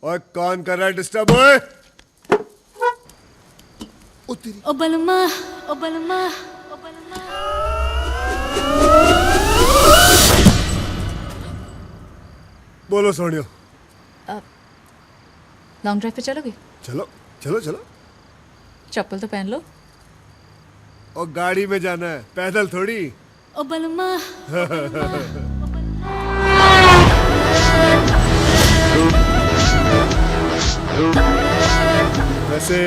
और कौन कर रहा है डिस्टर्ब? ओए ओ बलमा, ओ बलमा, ओ बलमा। बोलो सोनियो। लॉन्ग ड्राइव पे चलोगे? चलो चलो चलो। चप्पल तो पहन लो। और गाड़ी में जाना है, पैदल थोड़ी। ओ बलमा, ओ बलमा। वैसे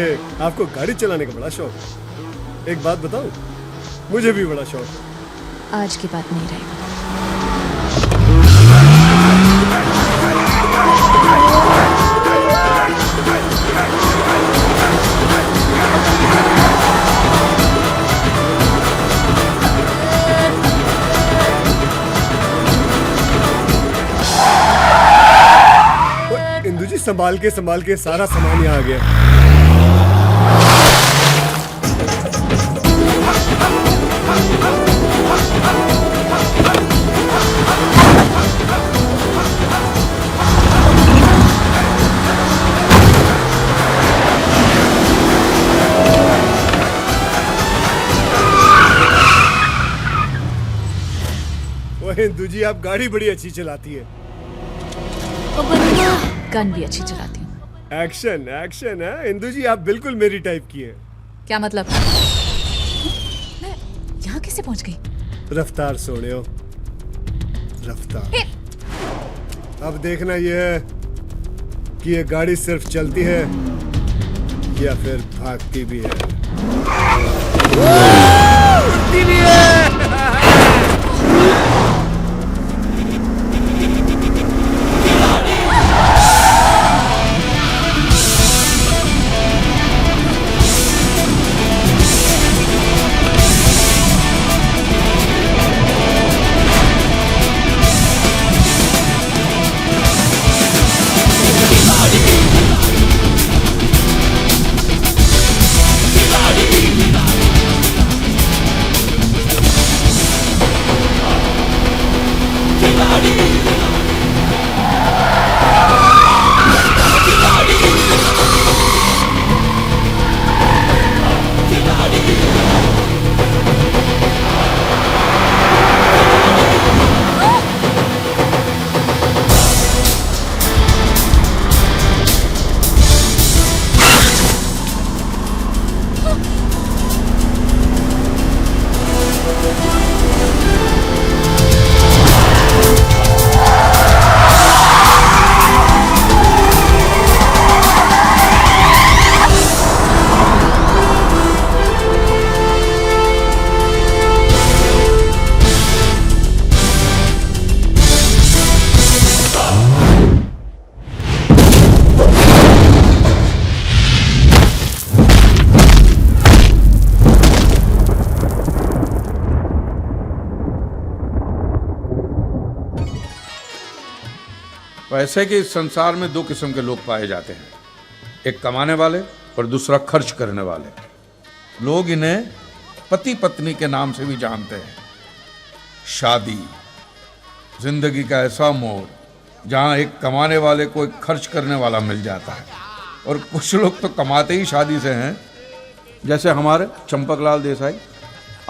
आपको गाड़ी चलाने का बड़ा शौक है। एक बात बताऊं, मुझे भी बड़ा शौक है। आज की बात नहीं रहेगा। इंदु जी संभाल के सारा सामान यहाँ आ गया। ओए इंदु जी, आप गाड़ी बड़ी अच्छी चलाती है। ओ बलमा। गन भी अच्छी चलाती हूँ। एक्शन एक्शन है इंदु जी, आप बिल्कुल मेरी टाइप की है। क्या मतलब? मैं यहाँ कैसे पहुँच गई? रफ्तार सोनियो, रफ्तार। अब देखना यह है कि ये गाड़ी सिर्फ चलती है या फिर भागती भी है। उड़ती भी है। वैसे कि इस संसार में दो किस्म के लोग पाए जाते हैं, एक कमाने वाले और दूसरा खर्च करने वाले। लोग इन्हें पति पत्नी के नाम से भी जानते हैं। शादी जिंदगी का ऐसा मोड़ जहां एक कमाने वाले को एक खर्च करने वाला मिल जाता है, और कुछ लोग तो कमाते ही शादी से हैं, जैसे हमारे चंपकलाल देसाई।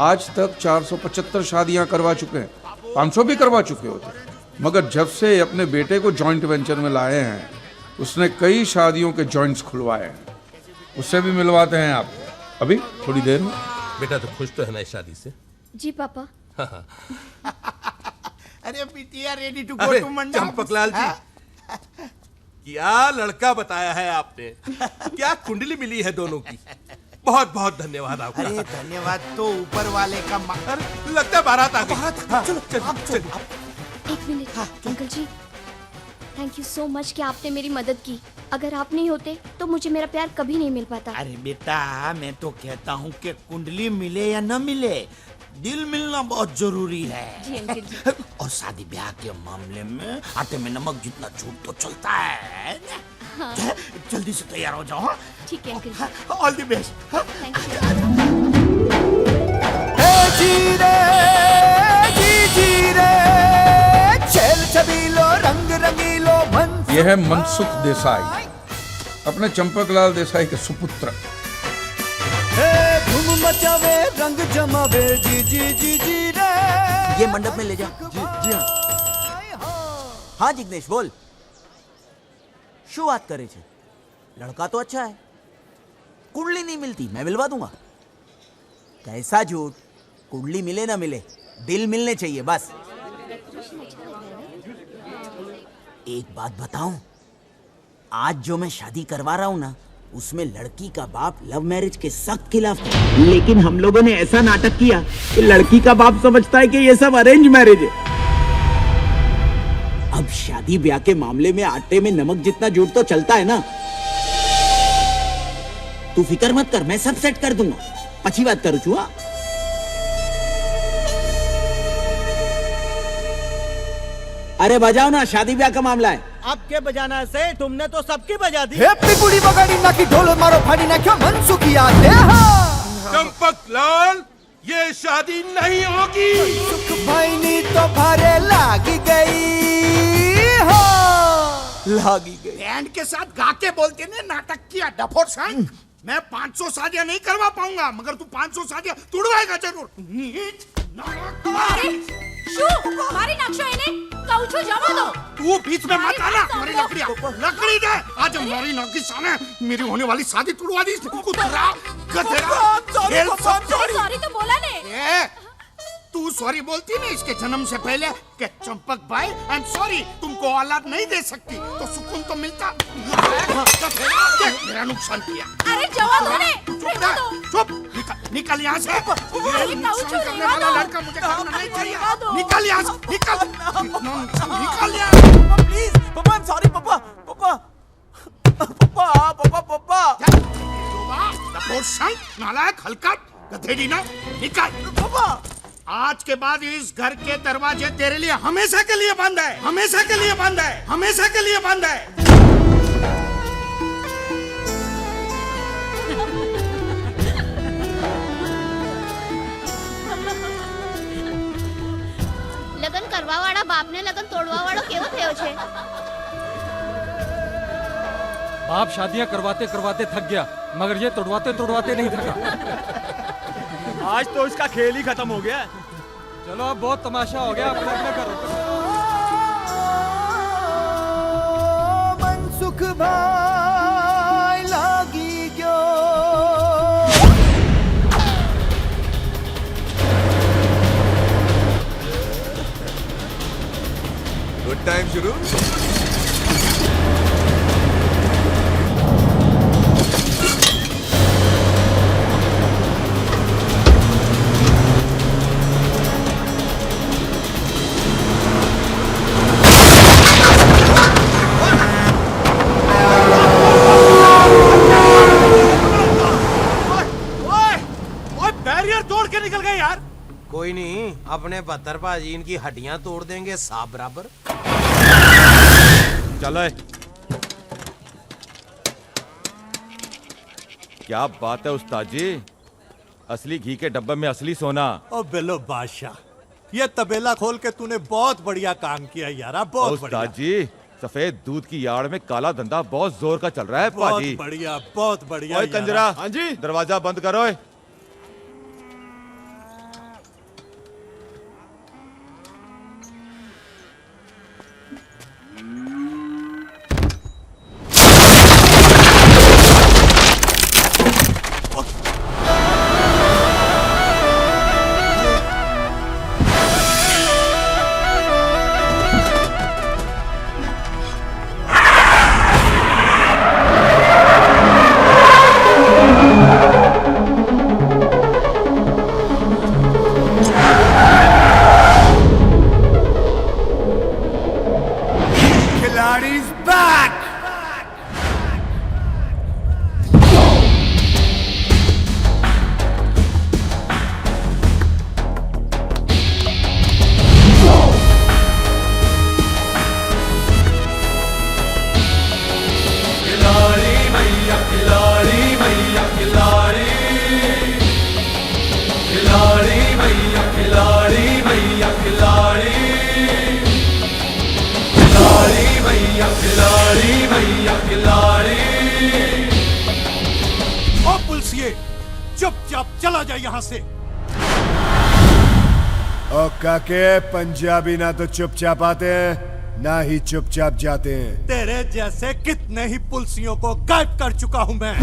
आज तक 475 शादियां करवा चुके हैं, 500 भी करवा चुके होते, मगर जब से अपने बेटे को जॉइंट वेंचर में लाए हैं उसने कई शादियों के जॉइंट्स खुलवाए हैं। उससे भी मिलवाते हैं आपको अभी थोड़ी देर में। बेटा तो खुश तो है ना इस शादी से? जी पापा। अरे बिटिया रेडी टू गो टू मंडप। चंपकलाल जी, क्या लड़का बताया है आपने, क्या कुंडली मिली है दोनों की। बहुत बहुत धन्यवाद आपका। अरे धन्यवाद तो ऊपर वाले का। लगता है बारात आ गई। चलो चलो चलो। एक minute uncle ji, thank you so much कि आपने मेरी मदद की। अगर आप नहीं होते तो मुझे मेरा प्यार कभी नहीं मिल पाता। अरे बेटा, मैं तो कहता हूँ कि कुंडली मिले या न मिले, दिल मिलना बहुत जरूरी है। जी अंकल जी। और शादी ब्याह के मामले में आटे में नमक जितना झूठ तो चलता है। हाँ। जल्दी से तैयार हो जाओ। ठीक है uncle ji. All the best. Thank you. जी रे, छेल छबीलो रंग रंगीलो मन यह है मनसुख देसाई, अपने चंपकलाल देसाई के सुपुत्र। धूम मचावे रंग जमावे जी जी जी जी रे। ये मंडप में ले जा। जी हाँ। हाँ जिग्नेश बोल। શું વાત કરે છે? लड़का तो अच्छा है, कुंडली नहीं मिलती, मैं मिलवा दूंगा। कैसा झूठ? कुंडली मिले ना मिले, दिल मिलने चाहिए बस। एक बात बताऊं, आज जो मैं शादी करवा रहा हूं ना, उसमें लड़की का बाप लव मैरिज के सख्त खिलाफ था। लेकिन हम लोगों ने ऐसा नाटक किया कि लड़की का बाप समझता है कि ये सब अरेंज मैरिज है। अब शादी ब्याह के मामले में आटे में नमक जितना झूठ तो चलता है ना। तू फिक्र मत कर, मैं सब सेट कर दूंगा। अच्छी बात करूँ छुआ। अरे बजाओ ना, शादी ब्याह का मामला है। अब के बजाना से तुमने तो सबकी बजा दी। हैप्पी कुड़ी बगाड़ी ना की ढोल मारो फाड़ी ना क्यों मनसुख याद है। चंपकलाल, ये शादी नहीं होगी। सुख भाई नी तो भारे लागी गई हो। लागी गई। बैंड के साथ गा के बोलते ने नाटक किया डफोर सांग। मैं 500 शादियां नहीं करवा पाऊंगा, मगर तू 500 शादियां तुड़वाएगा जरूर। મારી નાખશો એને કહું છું જવા દો तू बीच में मत आना। मेरी लकड़ी दे। आज मेरी नौकी सामने मेरी होने वाली शादी तुड़वा दी। कुतरा गधेड़ा। सॉरी तो बोला ने ए, तू सॉरी बोलती ना इसके जन्म से पहले कि चंपक भाई आई एम सॉरी, तुमको औलाद नहीं दे सकती तो सुकून तो मिलता। मेरा नुकसान किया। अरे जवा दो ने चुप, निकल यहाँ से। नुकसान करने वाला लड़का मुझे करना नहीं चाहिए। निकल यहाँ से, निकल यहाँ। प्लीज पापा, आई एम सॉरी पापा। पापा पापा पापा पापा। नालायक, हलकट, गधेड़ी ना, निकल। पापा आज के बाद इस घर के दरवाजे तेरे लिए हमेशा के लिए बंद है। हमेशा के लिए बंद है। हमेशा के लिए बंद है। લગન કરવા વાળા બાપને લગન તોડવા વાળો કેવો થયો છે? बाप शादियां करवाते करवाते थक गया, मगर ये तोड़वाते तोड़वाते नहीं थका। आज तो इसका खेल ही खत्म हो गया। चलो अब बहुत तमाशा हो गया, अपने अपने करो। मनसुख भाई लागी जो। गुड टाइम शुरू। बैरियर तोड़ के निकल गए यार। कोई नहीं, अपने पत्थर भाजी इनकी हड्डियां तोड़ देंगे साफ बराबर। चलो क्या बात है उस्ताद जी, असली घी के डब्बे में असली सोना। ओ बेलो बादशाह, ये तबेला खोल के तूने बहुत बढ़िया काम किया यार, बहुत बढ़िया। उस्ताद जी, सफेद दूध की यार्ड में काला धंधा बहुत जोर का चल रहा है पाजी। बहुत बढ़िया, बहुत बढ़िया। ओए कंजरा, हाँ जी, दरवाजा बंद करो। चला जा यहाँ से। ओ काके, पंजाबी ना तो चुपचाप आते हैं ना ही चुपचाप जाते हैं। तेरे जैसे कितने ही पुलिसियों को गायब कर चुका हूं मैं।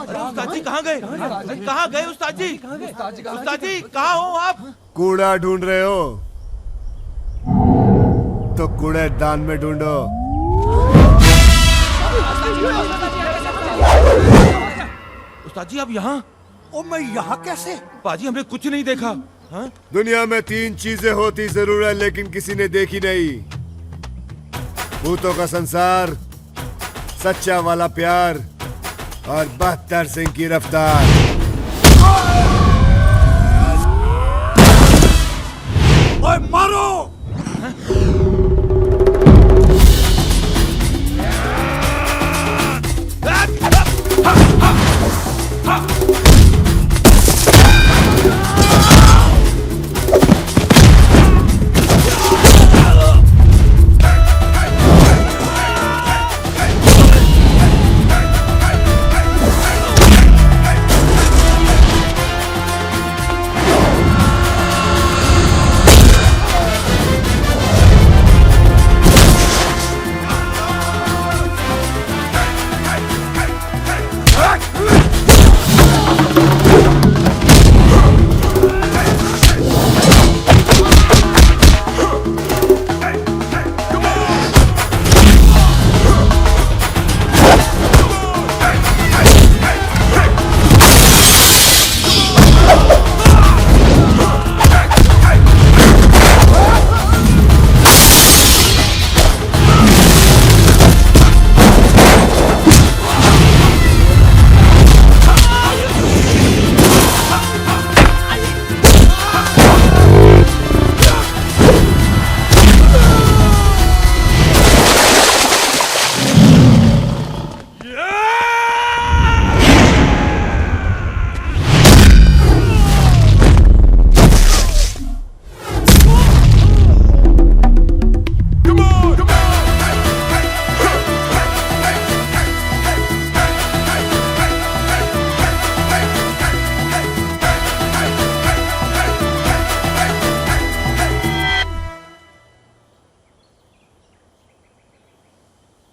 उस्ताद जी कहाँ गए? कहाँ गए उस्ताद जी? उस्ताद जी कहाँ हो आप? कूड़ा ढूंढ रहे हो तो कूड़ेदान में ढूंढो। उस्ताद जी आप यहाँ? ओ मैं यहाँ कैसे? पाजी हमने कुछ नहीं देखा। हाँ? दुनिया में 3 चीजें होती जरूर है लेकिन किसी ने देखी नहीं। भूतों का संसार, सच्चा वाला प्यार और 72 सिंह की रफ्तार। ओए मारो!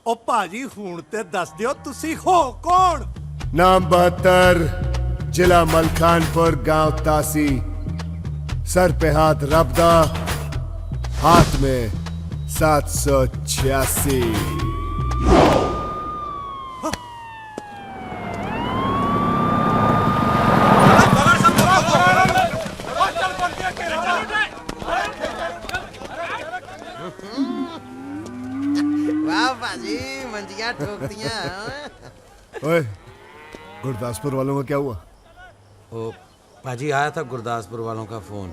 ओ भाजी हुण ते दस दियो तुसी हो कौन? नाम 72, जिला मलखानपुर, गांव तासी। सर पे हाथ रबदा, हाथ में 786। वाह बाजी मंजिया ठोक दिया। ओए, गुरदासपुर वालों का क्या हुआ? ओ बाजी आया था गुरदासपुर वालों का फोन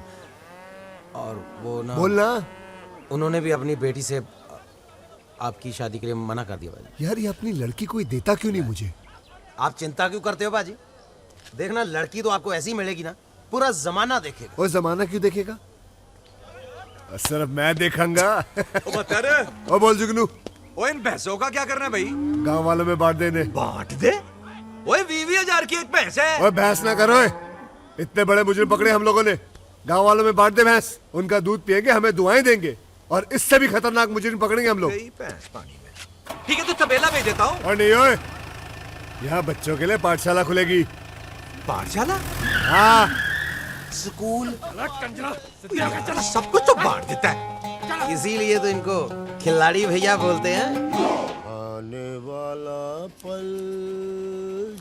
और वो ना बोलना। उन्होंने भी अपनी बेटी से आपकी शादी के लिए मना कर दिया बाजी। यार ये अपनी लड़की कोई देता क्यों नहीं मुझे? आप चिंता क्यों करते हो बाजी? देखना लड़की तो आपको ऐसी मिलेगी ना पूरा जमाना देखेगा। वो जमाना क्यों देखेगा? सिर्फ मैं देखूंगा। ओ बोल जुगनू, ओ इन भैंसों का क्या करना है भाई? गांव वालों में बांट देने। बांट दे? ओए 20,000 की एक भैंस है। ओए भैंस ना करो, इतने बड़े मुजरिम पकड़े हम लोगों ने। गांव वालों में बांट दे भैंस, उनका दूध पिएंगे, हमें दुआएं देंगे और इससे भी खतरनाक मुजरिम पकड़ेंगे हम लोग। भैंस पानी में। ठीक है तो तबेला भेज देता हूँ। और नहीं ओए, यहाँ बच्चों के लिए पाठशाला खुलेगी। पाठशाला? हाँ, स्कूल सब कुछ तो बांट देता है। इसीलिए तो इनको खिलाड़ी भैया बोलते हैं। आने वाला पल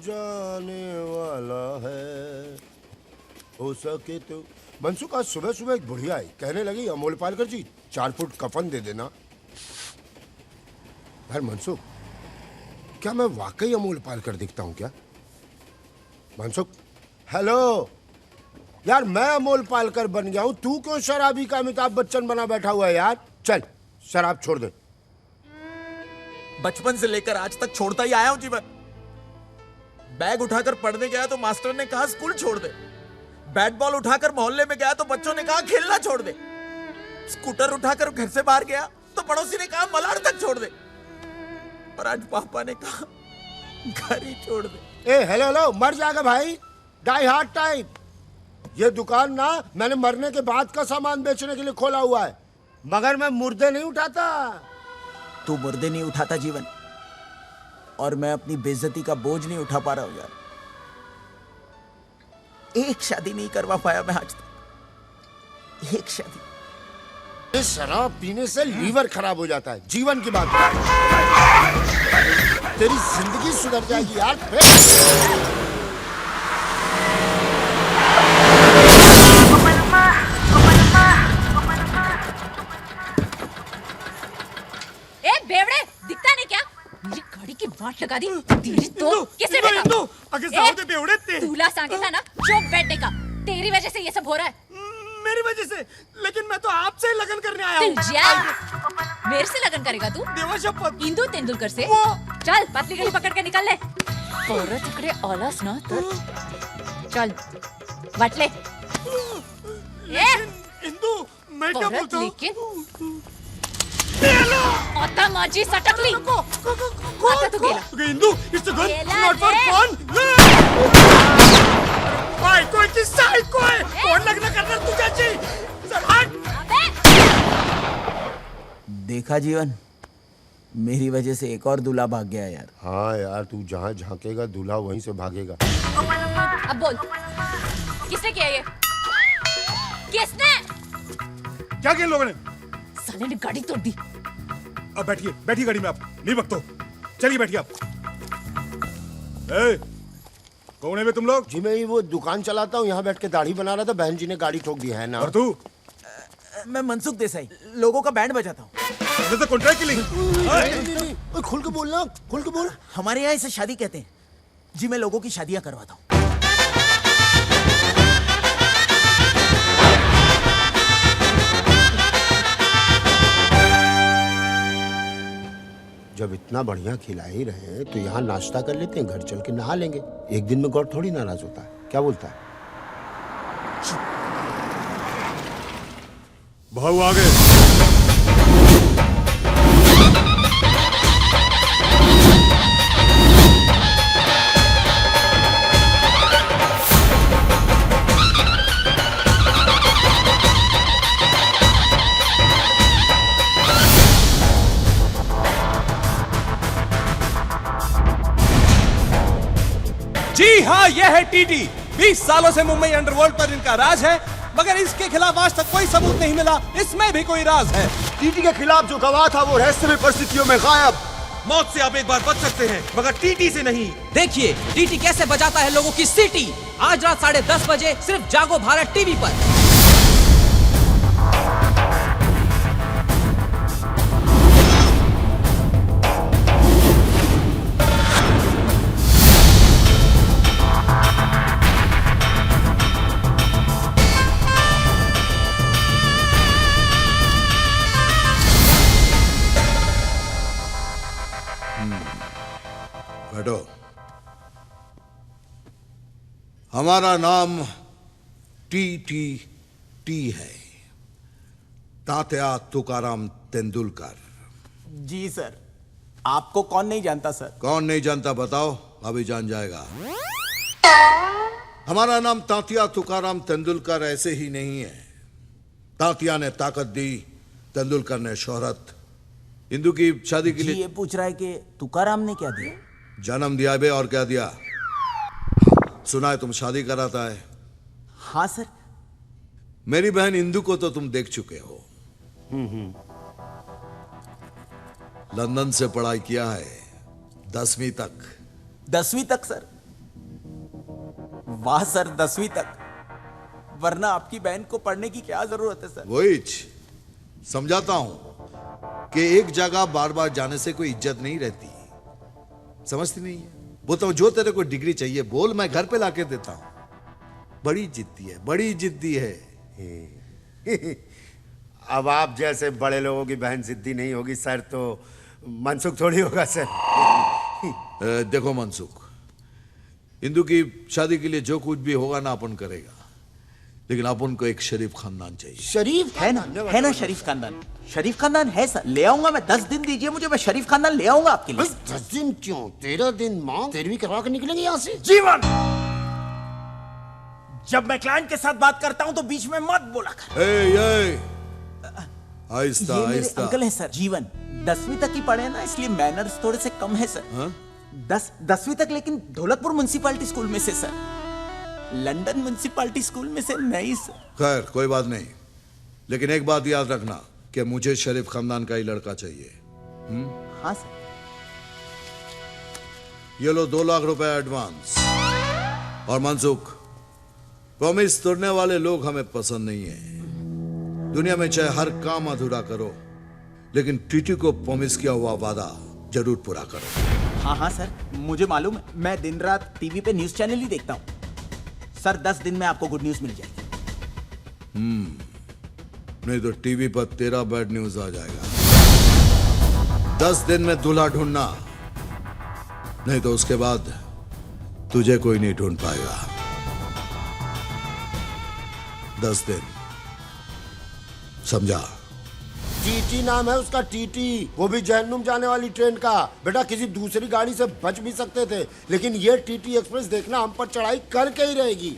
जाने वाला है, हो सके तो। मनसुख आज सुबह सुबह एक बुढ़िया आई, कहने लगी अमोल पालकर जी 4 फुट कफन दे देना। यार मनसुख, क्या मैं वाकई अमोल पालकर दिखता हूँ क्या? मनसुख, हेलो यार, मैं अमोल पालकर बन गया हूँ, तू क्यों शराबी का अमिताभ बच्चन बना बैठा हुआ है यार? चल शराब छोड़ दे। बचपन से लेकर आज तक छोड़ता ही आया हूं जी मैं। बैग उठाकर पढ़ने गया तो मास्टर ने कहा स्कूल छोड़ दे। बैट बॉल उठाकर मोहल्ले में गया तो बच्चों ने कहा खेलना छोड़ दे। स्कूटर उठाकर घर से बाहर गया तो पड़ोसी ने कहा मलाड तक छोड़ दे। और आज पापा ने कहा घर ही छोड़ दे। ए हेलो हेलो, मर जाएगा भाई, डाई हार्ड टाइप। ये दुकान ना मैंने मरने के बाद का सामान बेचने के लिए खोला हुआ है, मगर मैं मुर्दे नहीं उठाता। तू मुर्दे नहीं उठाता जीवन, और मैं अपनी बेइज्जती का बोझ नहीं उठा पा रहा हूं यार। एक शादी नहीं करवा पाया मैं आज तक, एक शादी। इस शराब पीने से लीवर खराब हो जाता है, जीवन की बात। तेरी जिंदगी सुधर जाएगी यार। ए बेवड़े, दिखता नहीं क्या? मेरी गाड़ी की वाट लगा दी। तेरी तो किसे देखा? आगे जाओ दे बेवड़े ते। दूल्हा सांगे था ना चुप बैठने का। तेरी वजह से ये सब हो रहा है। मेरी वजह से? लेकिन मैं तो आपसे लगन करने आया हूँ। मेरे से लगन करेगा तू? देवा शपथ। इंदु तेंदुलकर से? चल पतली गली पकड़ के निकल ले। औरत इकडे आलास ना तर चल वाटले। इंदु मैं क्या बोलता हूँ? लेकिन आता माझी सटकली। आता तू गेला। Indu it's a gun not for fun. भाई कोई किस्सा है कोई? कौन लगना करना तुझ्याची? चल हट। देखा जीवन, मेरी वजह से एक और दूल्हा भाग गया यार। हाँ यार, तू जहाँ झांकेगा दूल्हा वहीं से भागेगा। अब बोल किसने किया ये? किसने? क्या किया लोगों ने? साले ने गाड़ी तोड़ दी। अब बैठिए, बैठिए गाड़ी में आप। नहीं बकतो, चलिए बैठिए आप। कौन है बे तुम लोग? जी मैं वो दुकान चलाता हूँ, यहाँ बैठ के दाढ़ी बना रहा था, बहन जी ने गाड़ी ठोक दी है ना। और तू? मैं मनसुख देसाई, लोगों का बैंड बजाता हूँ। तो कॉन्ट्रैक्ट के लिए। खुल के बोलना, खुल के बोल। हमारे यहाँ इसे शादी कहते हैं जी। मैं लोगों की शादियां करवाता हूँ। जब इतना बढ़िया खिला ही रहे हैं तो यहाँ नाश्ता कर लेते हैं, घर चल के नहा लेंगे। एक दिन में गौर थोड़ी नाराज होता है, क्या बोलता है? भाऊ आ गए। जी हाँ, यह है टीटी। 20 सालों से मुंबई अंडरवर्ल्ड पर इनका राज है, मगर इसके खिलाफ आज तक कोई सबूत नहीं मिला। इसमें भी कोई राज है। टीटी के खिलाफ जो गवाह था वो रहस्यमय परिस्थितियों में गायब। मौत से आप एक बार बच सकते हैं, मगर टीटी से नहीं। देखिए टीटी कैसे बजाता है लोगों की सीटी। आज रात 10:30 बजे सिर्फ जागो भारत टीवी पर। बैठो। हमारा नाम टी है, तात्या तुकाराम तेंदुलकर। जी सर। आपको कौन नहीं जानता सर? कौन नहीं जानता बताओ, अभी जान जाएगा। हमारा नाम तात्या तुकाराम तेंदुलकर ऐसे ही नहीं है। तात्या ने ताकत दी, तेंदुलकर ने शोहरत। इंदु की शादी के लिए ये पूछ रहा है कि तुकाराम ने क्या दिया? जन्म दिया बे, और क्या दिया? सुना है तुम शादी कराता है। हाँ सर। मेरी बहन इंदु को तो तुम देख चुके हो। लंदन से पढ़ाई किया है, 10वीं तक। 10वीं तक सर? वाह सर, 10वीं तक। वरना आपकी बहन को पढ़ने की क्या जरूरत है सर? वही समझाता हूं कि एक जगह बार बार जाने से कोई इज्जत नहीं रहती। समझती नहीं है? बोलता हूं जो तेरे को डिग्री चाहिए बोल, मैं घर पे लाके देता हूं। बड़ी जिद्दी है, बड़ी जिद्दी है। अब आप जैसे बड़े लोगों की बहन जिद्दी नहीं होगी सर तो मनसुख थोड़ी होगा सर। देखो मनसुख, इंदु की शादी के लिए जो कुछ भी होगा ना अपन करेगा, लेकिन अब उनको एक शरीफ खानदान चाहिए। शरीफ है ना शरीफ खानदान। शरीफ खानदान है सर, ले आऊंगा मैं। 10 दिन दीजिए मुझे, मैं शरीफ खानदान ले आऊंगा आपके लिए। 10 दिन क्यों, 13 दिन मांग, 13वीं करवा के निकलेंगे यहाँ से। जीवन, जब मैं क्लाइंट के साथ बात करता हूं तो बीच में मत बोला कर। आहिस्ता ये मेरे आहिस्ता। अंकल है सर, जीवन। 10वीं तक ही पढ़े ना, इसलिए मैनर्स थोड़े से कम है सर। 10वीं तक, लेकिन ढोलकपुर म्युनिसिपैलिटी स्कूल में से सर, लंदन म्युनिसिपैलिटी स्कूल में से नहीं सर। खैर कोई बात नहीं, लेकिन एक बात याद रखना कि मुझे शरीफ खानदान का ही लड़का चाहिए। हाँ सर। ये लो 2 लाख रुपए एडवांस। और मनसुख, प्रॉमिस तोड़ने वाले लोग हमें पसंद नहीं है। दुनिया में चाहे हर काम अधूरा करो, लेकिन टीटी को प्रॉमिस किया हुआ वादा जरूर पूरा करो। हाँ सर, मुझे मालूम है। मैं दिन रात टीवी पे न्यूज चैनल ही देखता हूँ सर। 10 दिन में आपको गुड न्यूज मिल जाएगी। नहीं तो टीवी पर तेरा बैड न्यूज आ जाएगा। 10 दिन में दूल्हा ढूंढना, नहीं तो उसके बाद तुझे कोई नहीं ढूंढ पाएगा। 10 दिन, समझा? टीटी नाम है उसका, टीटी। वो भी जहन्नुम जाने वाली ट्रेन का। बेटा किसी दूसरी गाड़ी से बच भी सकते थे, लेकिन ये टीटी एक्सप्रेस देखना हम पर चढ़ाई करके ही रहेगी।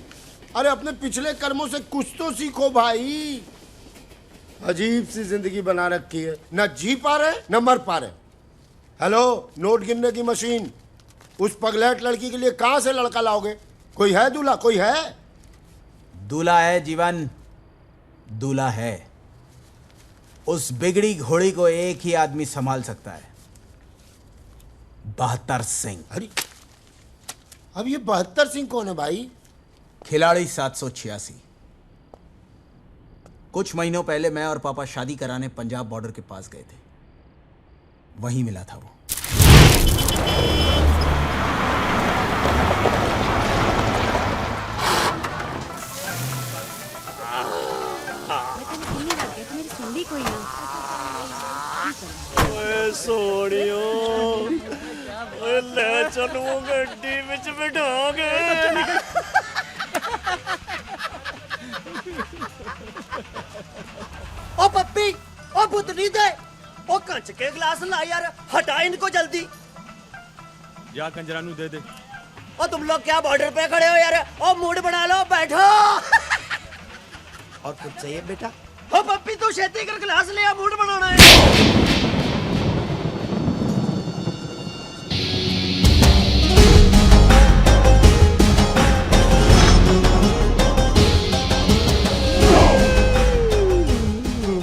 अरे अपने पिछले कर्मों से कुछ तो सीखो भाई। अजीब सी जिंदगी बना रखी है, न जी पा रहे न मर पा रहे। हेलो, नोट गिनने की मशीन, उस पगलेट लड़की के लिए कहां से लड़का लाओगे? कोई है दूल्हा? कोई है? दूल्हा है जीवन, दूल्हा है। उस बिगड़ी घोड़ी को एक ही आदमी संभाल सकता है, 72 सिंह। अरे अब ये 72 सिंह कौन है भाई? खिलाड़ी 786। कुछ महीनों पहले मैं और पापा शादी कराने पंजाब बॉर्डर के पास गए थे, वहीं मिला था वो। सोनियो, ले चलू गड्डी विच बिठा के। ओ पप्पी, ओ पुतली दे, ओ कंच के गिलास ला यार, हटा इनको जल्दी। या कंजरा नू दे दे। ओ तुम लोग क्या बॉर्डर पे खड़े हो यार? ओ मूड बना लो, बैठो। और कुछ चाहिए बेटा? ओ पप्पी तू छेती कर गिलास ले आ, मूड बनाना है।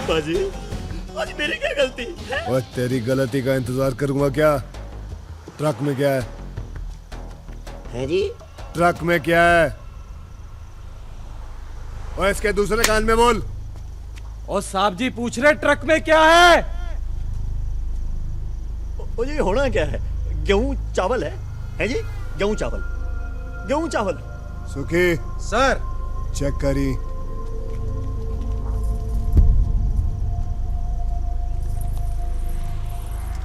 बाजी, आज मेरी क्या गलती है? और तेरी गलती का इंतजार करूंगा क्या? ट्रक में क्या है? है जी? ट्रक में क्या है? और इसके दूसरे कान में बोल। और साहब जी पूछ रहे ट्रक में क्या है? ओ जी होना क्या है? गेहूं चावल है जी? गेहूं चावल, गेहूं चावल। सुखी सर, चेक करी।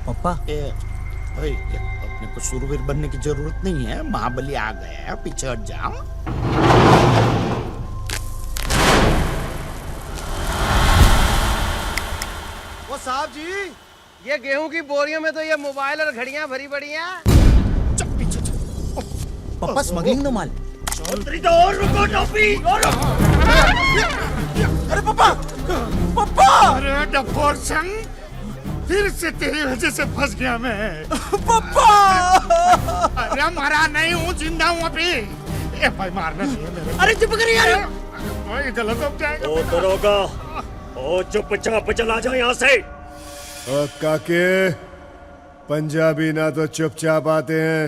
पापा, भाई अपने को शूरवीर बनने की जरूरत नहीं है। महाबली आ गया है, पीछे हट जाओ। वो साहब जी, ये गेहूं की बोरियों में तो ये मोबाइल और घड़ियां भरी पड़ी हैं। पापा स्मगलिंग नो माल। तो और रुको टोपी, और अरे पापा, पापा! अरे डफोर संग, फिर से तेरी वजह से फंस गया मैं। पापा! अरे मरा नहीं हूँ, जिंदा हूँ अभी। ए भाई मारना नहीं है मेरे। अरे चुप कर यार। ये गलत हो जाएगा। ओ दरोगा, ओ चुपचाप चला जा यहाँ से। ओ काके, पंजाबी ना तो चुपचाप आते हैं,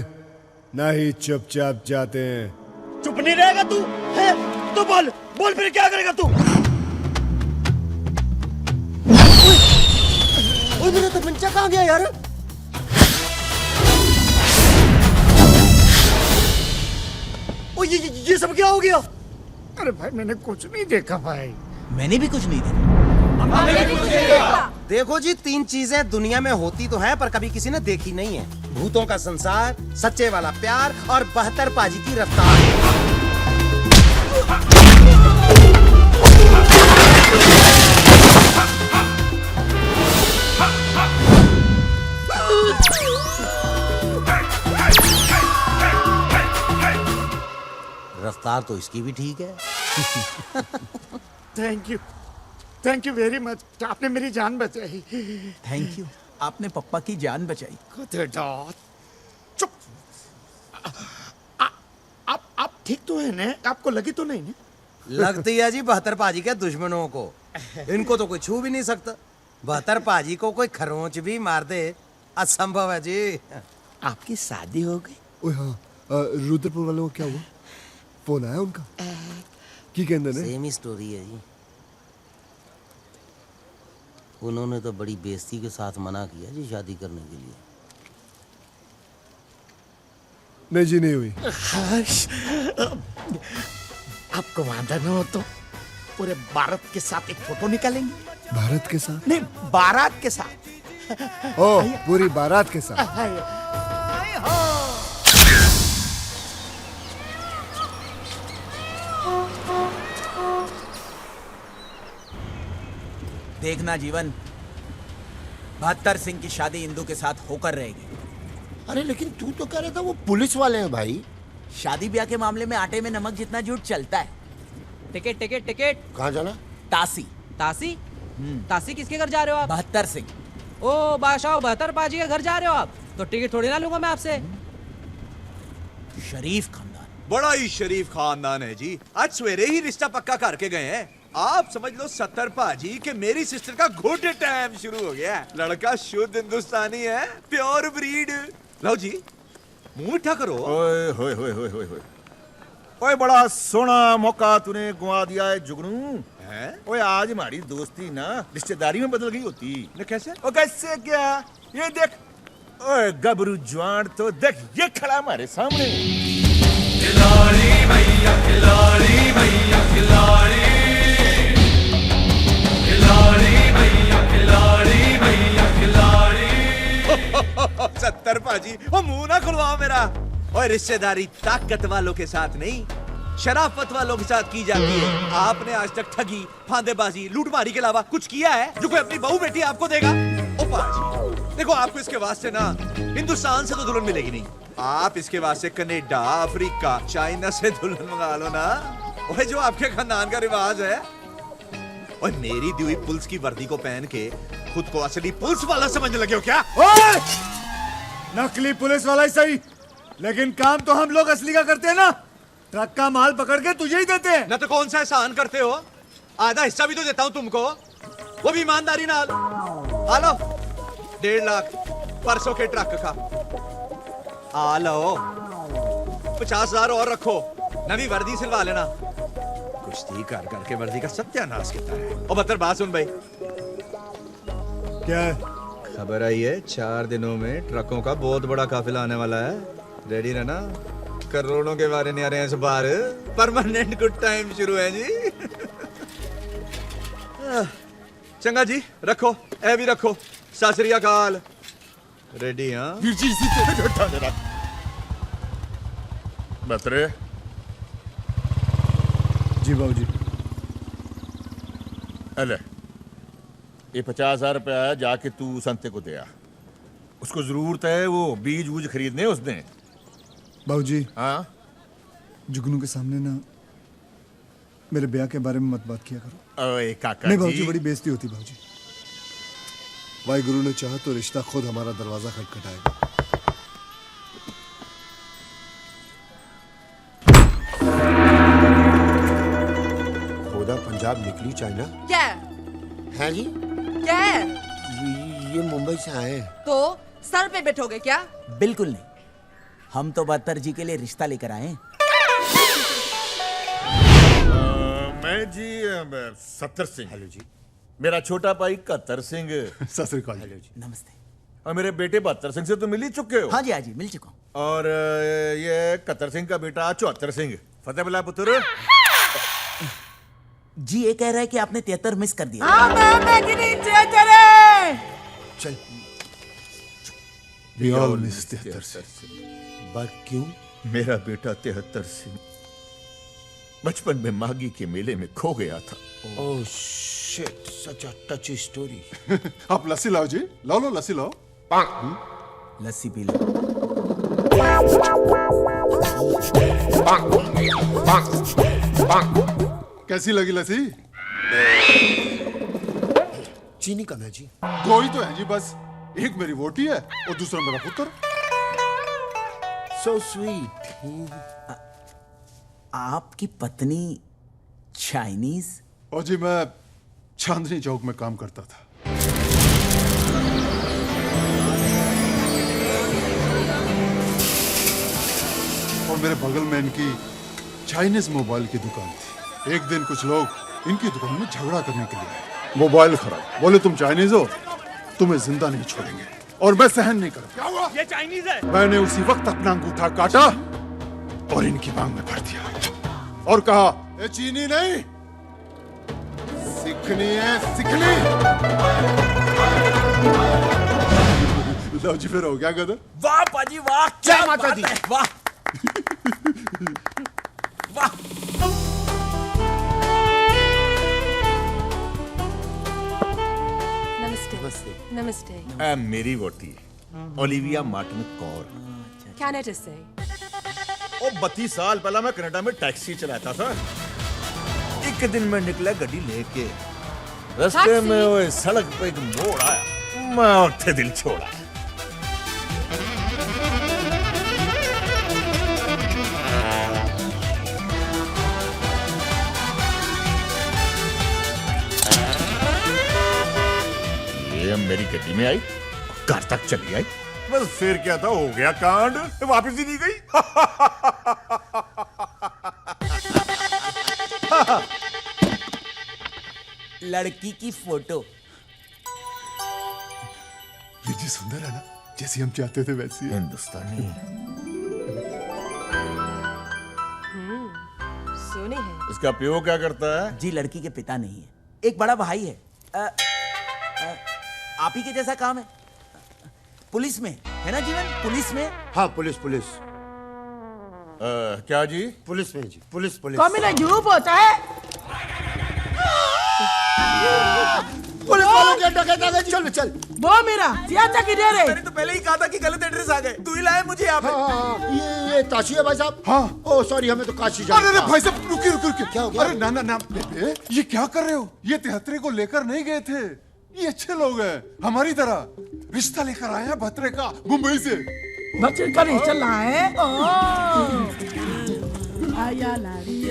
ना ही चुपचाप जाते हैं। चुप नहीं रहेगा तू? है? तो बोल, बोल फिर क्या करेगा तू? ओए मेरा तो पंचा कहाँ गया यार? ओ ये सब क्या हो गया? अरे भाई मैंने कुछ नहीं देखा भाई। मैंने भी कुछ नहीं देखा। देखो जी, 3 चीजें दुनिया में होती तो हैं, पर कभी किसी ने देखी नहीं है। भूतों का संसार, सच्चे वाला प्यार और 72 पाजी की रफ्तार। रफ्तार तो इसकी भी ठीक है। थैंक यू वेरी मच, आपने मेरी जान बचाई। थैंक यू, आपने पप्पा की जान बचाई। चुप। आप ठीक तो है ना? आपको लगी तो नहीं ना? लगती है जी बहत्तर पाजी के दुश्मनों को, इनको तो कोई छू भी नहीं सकता। बहत्तर पाजी को कोई खरोंच भी मार दे असंभव है जी। आपकी शादी हो गई? ओए हाँ, रुद्रपुर वालों को क्या हुआ? फोन आया उनका? की कहते ने? सेम ही स्टोरी है जी। उन्होंने तो बड़ी बेइज्जती के साथ मना किया जी शादी करने के लिए। नहीं जी, नहीं हुई। आपको वादा न हो तो पूरे भारत के साथ एक फोटो निकालेंगे। भारत के साथ? नहीं, बारात के साथ। ओ, पूरी बारात के साथ। देखना जीवन, बहत्तर सिंह की शादी इंदू के साथ होकर रहेगी। अरे लेकिन तू तो कह रहा था वो पुलिस वाले हैं भाई। शादी ब्याह के मामले में आटे में नमक जितना झूठ चलता है। Ticket ticket ticket. कहाँ जाना? तासी। तासी? तासी किसके घर जा रहे हो आप? बहत्तर सिंह। ओ बादशाह, बहत्तर पाजी के घर जा रहे हो आप? तो टिकट थोड़ी ना लूंगा मैं आपसे। शरीफ खानदान। बड़ा ही शरीफ खानदान है जी। आज सवेरे ही रिश्ता पक्का करके गए हैं। आप समझ लो 70 पाजी कि मेरी सिस्टर का गुड टाइम शुरू हो गया है। लड़का शुद्ध हिंदुस्तानी है, प्योर ब्रीड। लो जी, मुंह मीठा करो। ओए होए होए होए होए होए। ओए बड़ा सोना मौका तूने गुआ दिया है जुगनू। ओए आज हमारी दोस्ती ना रिश्तेदारी में बदल गई होती। ने कैसे? ओ कैसे क्या? ये देख, ओए गबरू जवान तो देख, ये खड़ा हमारे सामने। खिलाड़ी भैया, खिलाड़ी भैया, खिलाड़ी, खिलाड़ी भैया, खिलाड़ी भैया, खिलाड़ी। 70 पाजी, वो मुंह ना खुलवाओ मेरा। और रिश्तेदारी ताकत वालों के साथ नहीं, शराफत वालों के साथ की जाती है। आपने आज तक ठगी, फांदेबाजी, लूटमारी के अलावा कुछ किया है जो कोई अपनी बहू बेटी आपको देगा? ओ पाजी, देखो आपको इसके वास्ते ना हिंदुस्तान से तो दुल्हन मिलेगी नहीं। आप इसके वास्ते कनाडा, अफ्रीका, चाइना से दुल्हन मंगा लो ना। ओए जो आपके खानदान का रिवाज है। और मेरी दी हुई पुलिस की वर्दी को पहन के खुद को असली पुलिस वाला समझने लगे हो क्या? ओए! नकली पुलिस वाला ही सही, लेकिन काम तो हम लोग असली का करते हैं ना। ट्रक का माल पकड़ के तुझे ही देते हैं। ना तो कौन सा एहसान करते हो, आधा हिस्सा भी तो देता हूं तुमको, वो भी ईमानदारी नाल। आ लो 1.5 लाख परसों के ट्रक का। आ लो 50,000 और रखो, नवी वर्दी सिलवा लेना। कुश्ती कर करके वर्दी का सत्यानाश किया है। और बतर बात सुन भाई, क्या है? खबर आई है 4 दिनों में ट्रकों का बहुत बड़ा काफिला आने वाला है। रेडी रहना, करोड़ों के बारे नहीं आ रहे हैं इस बार। परमानेंट गुड टाइम शुरू है जी। चंगा जी, रखो, ए भी रखो। सत श्री अकाल। रेडी? हाँ वीर जी, इसी बतरे। जी बाबूजी। अले ये 50,000 रुपया है, जाके तू संते को दिया। उसको जरूरत है वो बीज वूज खरीदने उसने। बाबूजी। हाँ? जुगनू के सामने ना मेरे ब्याह के बारे में मत बात किया करो। ओए काका नहीं जी। बाबूजी, बड़ी बेइज्जती होती बाबूजी। वाहिगुरु ने चाहा तो रिश्ता खुद हमारा दरवाजा खटखटाएगा। खोदा पंजाब निकली चाइना। क्या है जी? क्या है? ये मुंबई से आए। तो सर पे बैठोगे क्या? बिल्कुल नहीं, हम तो बहत्तर जी के लिए रिश्ता लेकर आए हैं। मैं जी 70 सिंह। हेलो जी। मेरा छोटा भाई 71 सिंह। सत श्री अकाल। हेलो जी। नमस्ते। और मेरे बेटे 72 सिंह से तो मिल ही चुके हो। हाँ जी, हाँ जी, मिल चुका हूँ। और ये 71 सिंह का बेटा 74 सिंह। फतेह बला पुत्र। जी ये कह रहा है कि आपने 73 मिस कर दिया। चल We all miss 73 Singh. But क्यों? मेरा बेटा 73 सिंह बचपन में मागी के मेले में खो गया था। ओह शिट, सच अ टची स्टोरी। आप लस्सी लाओ जी, लो लो लस्सी लाओ। लस्सी पी लो। कैसी लगी लस्सी? चीनी कम है जी। दो ही तो है जी बस, एक मेरी वोटी है और दूसरा मेरा पुत्र। So sweet. आपकी पत्नी चाइनीज? और जी मैं चांदनी चौक में काम करता था। और मेरे बगल में इनकी चाइनीज मोबाइल की दुकान थी। एक दिन कुछ लोग इनकी दुकान में झगड़ा करने के लिए आए। मोबाइल खराब, बोले तुम चाइनीज हो, तुम्हें जिंदा नहीं छोड़ेंगे। और मैं सहन नहीं करूंगा। क्या हुआ? ये चाइनीज है। मैंने उसी वक्त अपना अंगूठा काटा और इनकी मांग में भर दिया और कहा, ये चीनी नहीं, सीखनी है, सीखनी। लो जी, फिर हो गया गदर। वाह पाजी वाह, जय माता दी। वाह वाह। नमस्ते। नमस्ते। मेरी वोटी ओलिविया मार्टिन कौर। कैनेडा से। ओ 32 साल पहला मैं कनाडा में टैक्सी चलाता था। एक दिन मैं निकला गड्डी लेके, रास्ते में वो सड़क पे एक मोड़ आया, मैं उठे दिल छोड़ा। ये मेरी गड्डी में आई, घर तक चली आई, बस फिर क्या था, हो गया कांड, वापस ही नहीं गई। लड़की की फोटो। ये जी सुंदर है ना, जैसी हम चाहते थे वैसी। हिंदुस्तानी सोने है। इसका प्यो क्या करता है? जी लड़की के पिता नहीं है, एक बड़ा भाई है। आप ही के जैसा काम है, पुलिस में है ना जीवन? पुलिस में? हाँ पुलिस पुलिस। क्या जी? पुलिस में जी, पुलिस पुलिस। कौन ग्रुप होता है? पुलिस वालों के डकैत आ गए, चल चल। वो मेरा सियाचा किधर है? मैंने तो पहले ही कहा था कि गलत एड्रेस आ गए, तू ही लाया मुझे यहाँ पे। हाँ, ये काशी है भाई साहब। हाँ। ओ सॉरी, हमें तो काशी जाना अरे था। भाई साहब रुकिए रुकिए रुकिए। क्या हो गया? अरे ना ना ना बेबे, ये क्या कर रहे हो? ये तिहत्तरे को लेकर नहीं गए थे, ये अच्छे लोग हैं, हमारी तरह। रिश्ता लेकर आए हैं भत्रे का, मुंबई से। बच्चे का रिश्ता लाए। आया लारी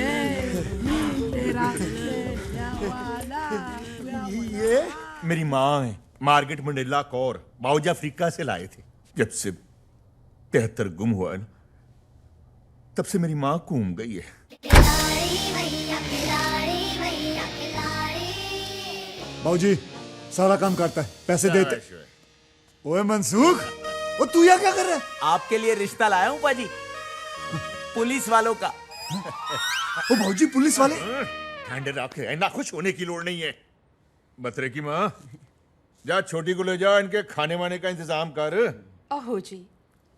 तेरा ये मेरी माँ है मार्गरेट मंडेला कौर, बाउजा अफ्रीका से लाए थे। जब से 73 गुम हुआ है ना, तब से मेरी माँ घूम गई है। बाबूजी सारा काम करता है, पैसे देते। ओए मनसूख, वो तू यहाँ क्या कर रहा है? आपके लिए रिश्ता लाया हूँ पाजी, पुलिस वालों का। ओ बाबूजी, पुलिस वाले? ठंडे रखे, ना खुश होने की लोड़ नहीं है। बतरे की माँ, जा छोटी को ले जा, इनके खाने वाने का इंतजाम कर। ओहो जी,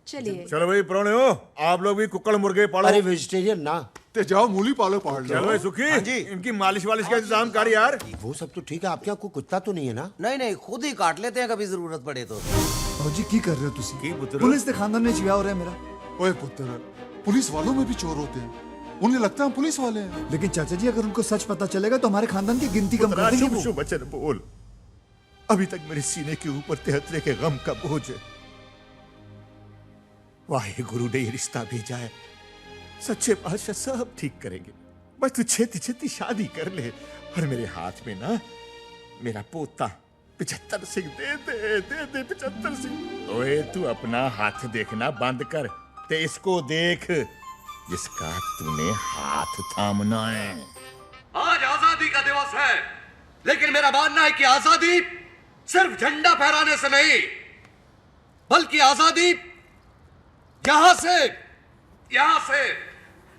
चलिए। चलो भाई प्रोने हो, आप लोग भी कुक्कड़ मुर्गे पालो। अरे वेजिटेरियन ना, ते जाओ मूली पालो पाल लो। चलो भाई सुखी, इनकी मालिश वालिश का इंतजाम कर यार। वो सब तो ठीक है, आपके यहाँ कोई कुत्ता तो नहीं है ना? नहीं नहीं, खुद ही काट लेते हैं कभी जरूरत पड़े तो। बाबूजी की कर रहे हो तुसी? की पुत्र? पुलिस के खानदान में छिया हो रहा है मेरा। ओए पुत्र, पुलिस वालों में भी चोर होते हैं, उन्हें लगता है हम पुलिस वाले हैं। लेकिन चाचा जी, अगर उनको सच पता चलेगा तो हमारे खानदान की गिनती कम कर देंगे वो। शुभ वचन बोल, अभी तक मेरे सीने के ऊपर 73 के गम का बोझ है। वाहे गुरु ने ये रिश्ता भेजा है, सच्चे बादशाह सब ठीक करेंगे। बस तू छेती छेती शादी कर ले, और मेरे हाथ में ना मेरा पोता 75 सिंह दे दे 75 सिंह। ओए तू अपना हाथ देखना बंद कर, ते इसको देख जिसका तूने हाथ थामना है। आज आजादी का दिवस है, लेकिन मेरा मानना है कि आजादी सिर्फ झंडा फहराने से नहीं, बल्कि आजादी यहां से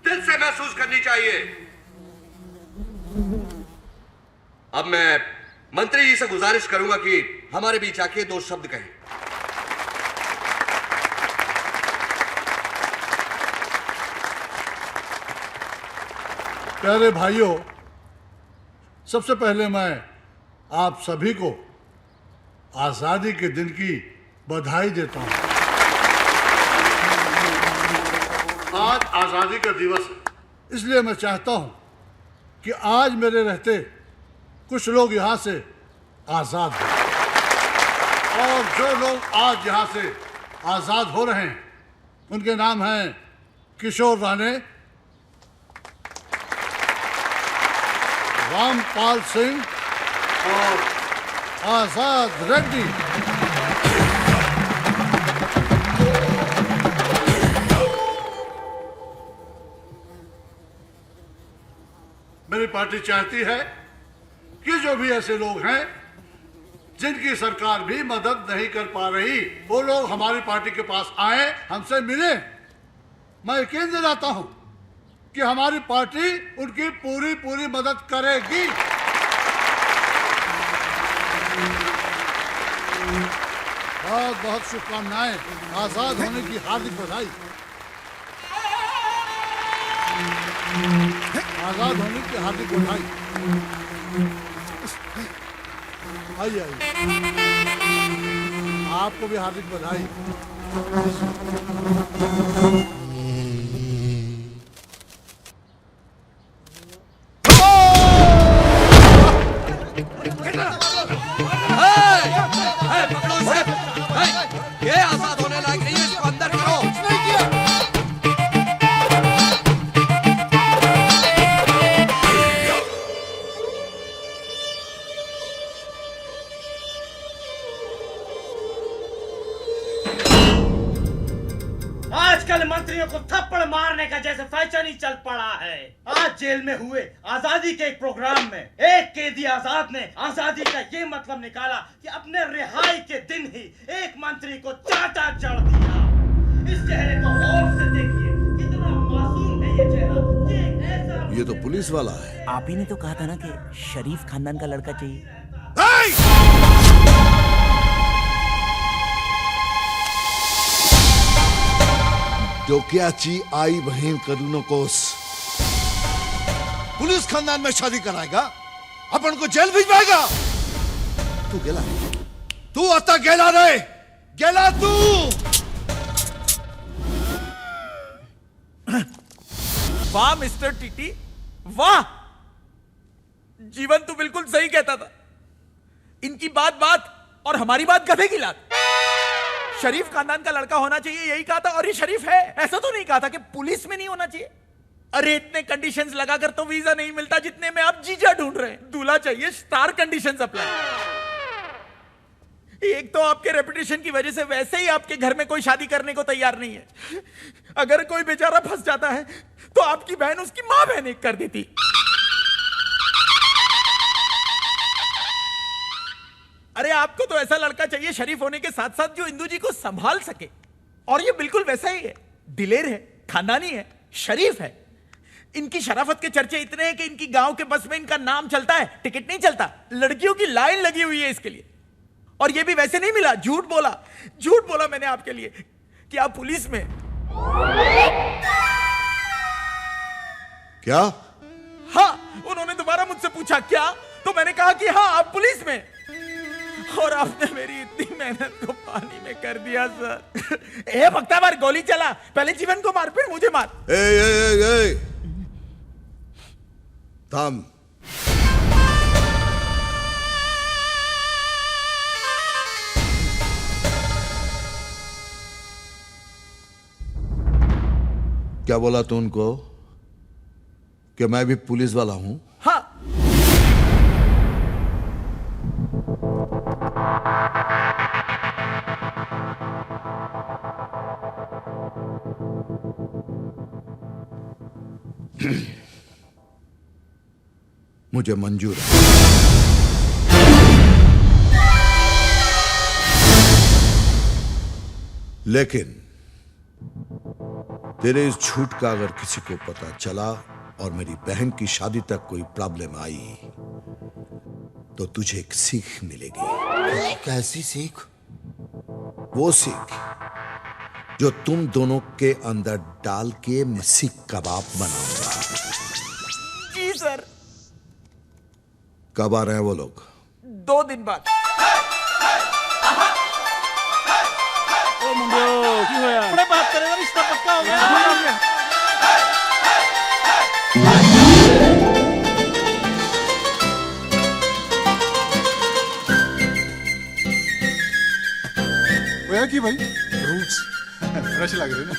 दिल से महसूस करनी चाहिए। अब मैं मंत्री जी से गुजारिश करूंगा कि हमारे बीच आके 2 शब्द कहें। प्यारे भाइयों, सबसे पहले मैं आप सभी को आजादी के दिन की बधाई देता हूं। आज आजादी का दिवस है, इसलिए मैं चाहता हूं कि आज मेरे रहते कुछ लोग यहां से आजाद हो, और जो लोग आज यहां से आजाद हो रहे हैं उनके नाम हैं किशोर राणे, रामपाल सिंह और आजाद रेड्डी। मेरी पार्टी चाहती है कि जो भी ऐसे लोग हैं जिनकी सरकार भी मदद नहीं कर पा रही, वो लोग हमारी पार्टी के पास आए, हमसे मिले। मैं यकीन दिलाता हूं कि हमारी पार्टी उनकी पूरी पूरी मदद करेगी। बहुत बहुत शुभकामनाएं। आजाद होने की हार्दिक बधाई। आजाद होने की हार्दिक बधाई। आइए आइए, आपको भी हार्दिक बधाई। पकड़ो इसे। ये आजाद होने लायक नहीं है, इसको अंदर करो। आजकल मंत्रियों को थप्पड़ मारने का जैसे फैशन ही चल पड़ा है। आज जेल में हुए आजादी के एक प्रोग्राम में एक कैदी आजाद ने आजादी का ये मतलब निकाला कि अपने रिहाई के दिन ही एक मंत्री को चाटा जड़ दिया। इस चेहरे को गौर से देखिए, कितना मासूम है ये चेहरा। ये एक ऐसा, ये तो पुलिस वाला है। आप ही ने तो कहा था ना कि शरीफ खानदान का लड़का चाहिए। डोक्याची आई बहन करूनो कोस पुलिस खानदान में शादी कराएगा, अपन को जेल भिजवाएगा। तू गेला, तू आता गेला रे, गेला तू। वाह मिस्टर टीटी, वाह। जीवन तू बिल्कुल सही कहता था। इनकी बात बात और हमारी बात गधे की लात। शरीफ खानदान का लड़का होना चाहिए यही कहा था, और ये शरीफ है। ऐसा तो नहीं कहा था कि पुलिस में नहीं होना चाहिए। अरे इतने कंडीशंस लगाकर तो वीजा नहीं मिलता जितने में आप जीजा ढूंढ रहे हैं। दूल्हा चाहिए, स्टार कंडीशंस अप्लाई। एक तो आपके रेपुटेशन की वजह से वैसे ही आपके घर में कोई शादी करने को तैयार नहीं है। अगर कोई बेचारा फंस जाता है तो आपकी बहन उसकी मां बहन एक कर देती। अरे आपको तो ऐसा लड़का चाहिए शरीफ होने के साथ साथ जो इंदू जी को संभाल सके, और ये बिल्कुल वैसा ही है। दिलेर है, खानदानी है, शरीफ है। इनकी शराफत के चर्चे इतने हैं कि इनकी गांव के बस में इनका नाम चलता है, टिकट नहीं चलता। लड़कियों की लाइन लगी हुई है इसके लिए, और ये भी वैसे नहीं मिला। झूठ बोला मैंने आपके लिए कि आप पुलिस में। क्या? हाँ, उन्होंने दोबारा मुझसे पूछा क्या, तो मैंने कहा कि हाँ आप पुलिस में। और आपने मेरी इतनी मेहनत को पानी में कर दिया सर। ए भक्ता मार, गोली चला, पहले जीवन को मार फिर मुझे मार। ए थाम। क्या बोला तू उनको कि मैं भी पुलिस वाला हूं? हाँ। मुझे मंजूर है। लेकिन तेरे इस झूठ का अगर किसी को पता चला और मेरी बहन की शादी तक कोई प्रॉब्लम आई तो तुझे एक सीख मिलेगी। कैसी सीख? वो सीख जो तुम दोनों के अंदर डाल के मैं सीख कबाब बनाऊंगा। जी सर। कब आ रहे हैं वो लोग? 2 दिन बाद। ओ मुंडियो, की होया? अपने बात करेगा, रिश्ता पक्का हो गया। वो की भाई फ्रूट्स फ्रेश लग रहे ना।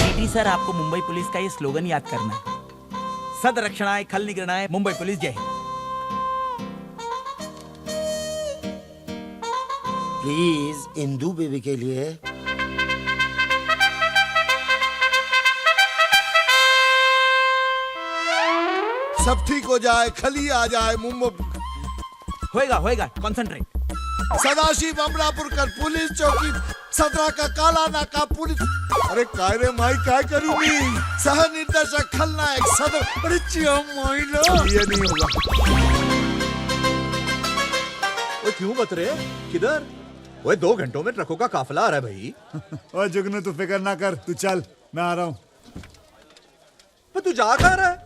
टीटी सर, आपको मुंबई पुलिस का ये स्लोगन याद करना है। सद रक्षणाय खल निगरणाय मुंबई पुलिस जय हिंद। प्लीज इंदू बेबी के लिए। सब ठीक हो जाए, खली आ जाए मुंबई। होएगा होएगा, कंसंट्रेट। सदाशिव अमरापुरकर पुलिस चौकी, सदरा का काला नाका पुलिस। अरे काय रे माई काय करूं मैं? सह निर्देशक खलनायक सदर। अरे चिया माई लो, ये नहीं होगा। वो क्यों बत रहे? किधर? वो 2 घंटों में ट्रकों का काफिला आ रहा है भाई। ओए जुगनू, तू फिक्र ना कर, तू चल, मैं आ रहा हूँ। तू जा कहाँ रहा है?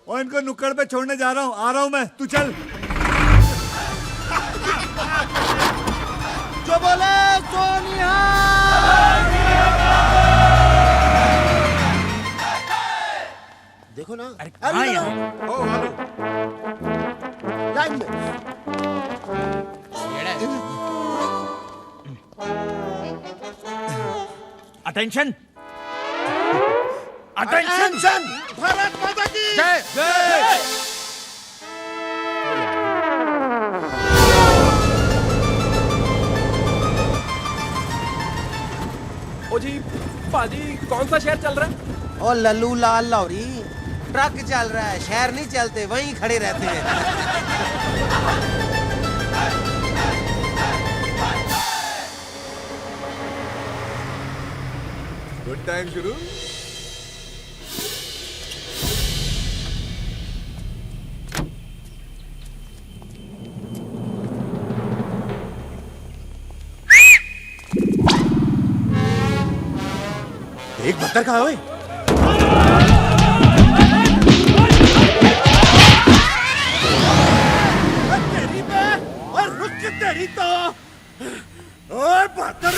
और इनको नुक्कड़ पे छोड़ने जा रहा हूँ, आ रहा हूँ मैं, तू चल। जो बोले सोनिया। देखो ना, हाँ यार। लाइन में। Attention, attention. भारत माता की जय जय। ओ जी पाजी, कौन सा शहर चल रहा है? ओ लल्लू लाल लौरी, ट्रक चल रहा है, शहर नहीं चलते, वहीं खड़े रहते हैं। गुड टाइम शुरू। एक बत्तर कहाँ है? तेरी पे और रुक के तेरी तो। ओए बहत्तर।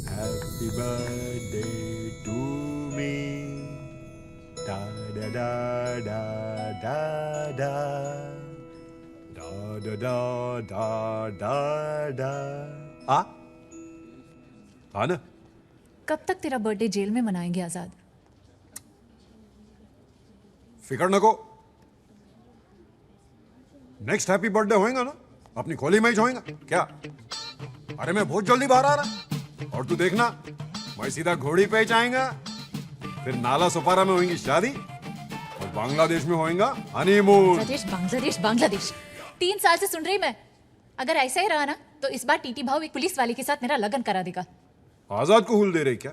Happy birthday to me. Da da da da da da. Da da da da da da. हाँ ना? कब तक तेरा बर्थडे जेल में मनाएंगे आजाद? फिकर नको। नेक्स्ट हैप्पी बर्थडे होएगा ना, अपनी खोली में ही होएगा क्या? अरे मैं बहुत जल्दी बाहर आ रहा, और तू देखना, मैं सीधा घोड़ी पे ही जाएगा, फिर नाला सुपारा में होगी शादी, और बांग्लादेश में होएगा हनीमून। बांग्लादेश बांग्लादेश बांग्लादेश, 3 साल से सुन रही मैं। अगर ऐसा ही रहा ना तो इस बार टीटी भाव एक पुलिस वाले के साथ मेरा लगन करा देगा। आजाद को हुल दे रही क्या?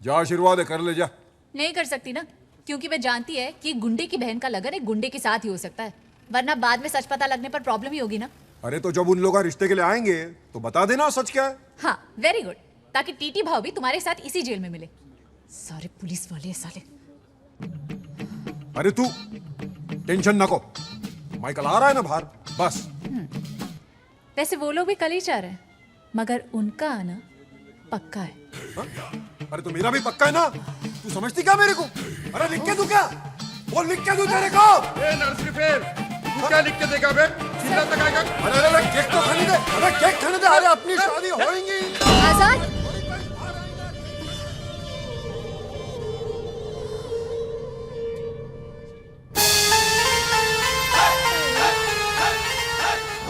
जा आशीर्वाद है, कर ले जा। नहीं कर सकती ना, क्योंकि मैं जानती है कि गुंडे की बहन का लगन एक गुंडे के साथ ही हो सकता है, वरना बाद में सच पता लगने पर प्रॉब्लम ही होगी ना। अरे तो जब उन लोग रिश्ते के लिए आएंगे तो बता देना सच क्या है। हाँ वेरी गुड, ताकि टीटी भाव भी तुम्हारे साथ इसी जेल में मिले। सारे पुलिस वाले साले। अरे तू टेंशन नको, माइकल आ रहा है ना बाहर, बस। वैसे वो लोग भी कल ही चाह रहे हैं, मगर उनका आना पक्का है। हा? अरे तो मेरा भी पक्का है ना, तू समझती क्या मेरे को? अरे लिख के दूं क्या? वो लिख के दूं तेरे को? ए नर्सरी फेल, तू क्या लिख के देगा बे? चिल्ला तक आएगा। अरे केक तो खाने दे, अरे केक खाने दे, अरे अपनी शादी होएगी। आजाद,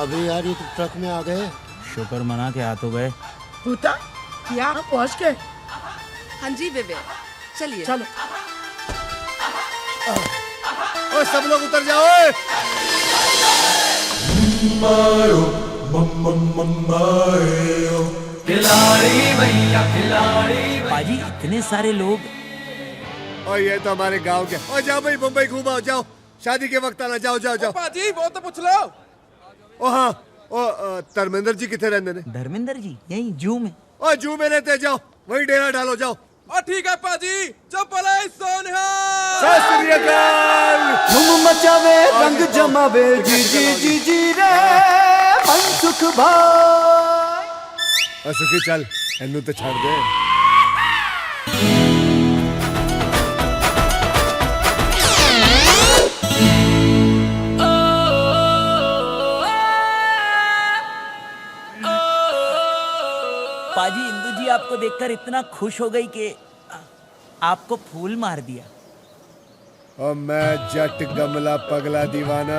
अभी यार ये तो ट्रक में आ गए। शुक्र मना के हाथ हो गए। पूता क्या पहुंच गए? हाँ जी बेबे, चलिए चलो। ओ सब लोग उतर जाओ। मारो खिलाड़ी भैया खिलाड़ी। पाजी इतने सारे लोग। और ये तो हमारे गांव के। और जाओ भाई मुंबई घूमाओ, जाओ शादी के वक्त आना, जाओ जाओ जाओ। पाजी वो तो पूछ लो। ओ हाँ, ओ धर्मेंद्र जी कितने रहते ने? धर्मेंद्र जी यही जू में। ओ जू में रहते, जाओ वही डेरा डालो, जाओ और ठीक है पाजी, चप्पल सोनिया। धूम मचावे रंग जमावे जी जी जी जी रे मनसुख भाई। सुखी चल एनू तो छाड़ दे। पाजी इंदु जी आपको देखकर इतना खुश हो गई कि आपको फूल मार दिया। और मैं जट गमला पगला दीवाना,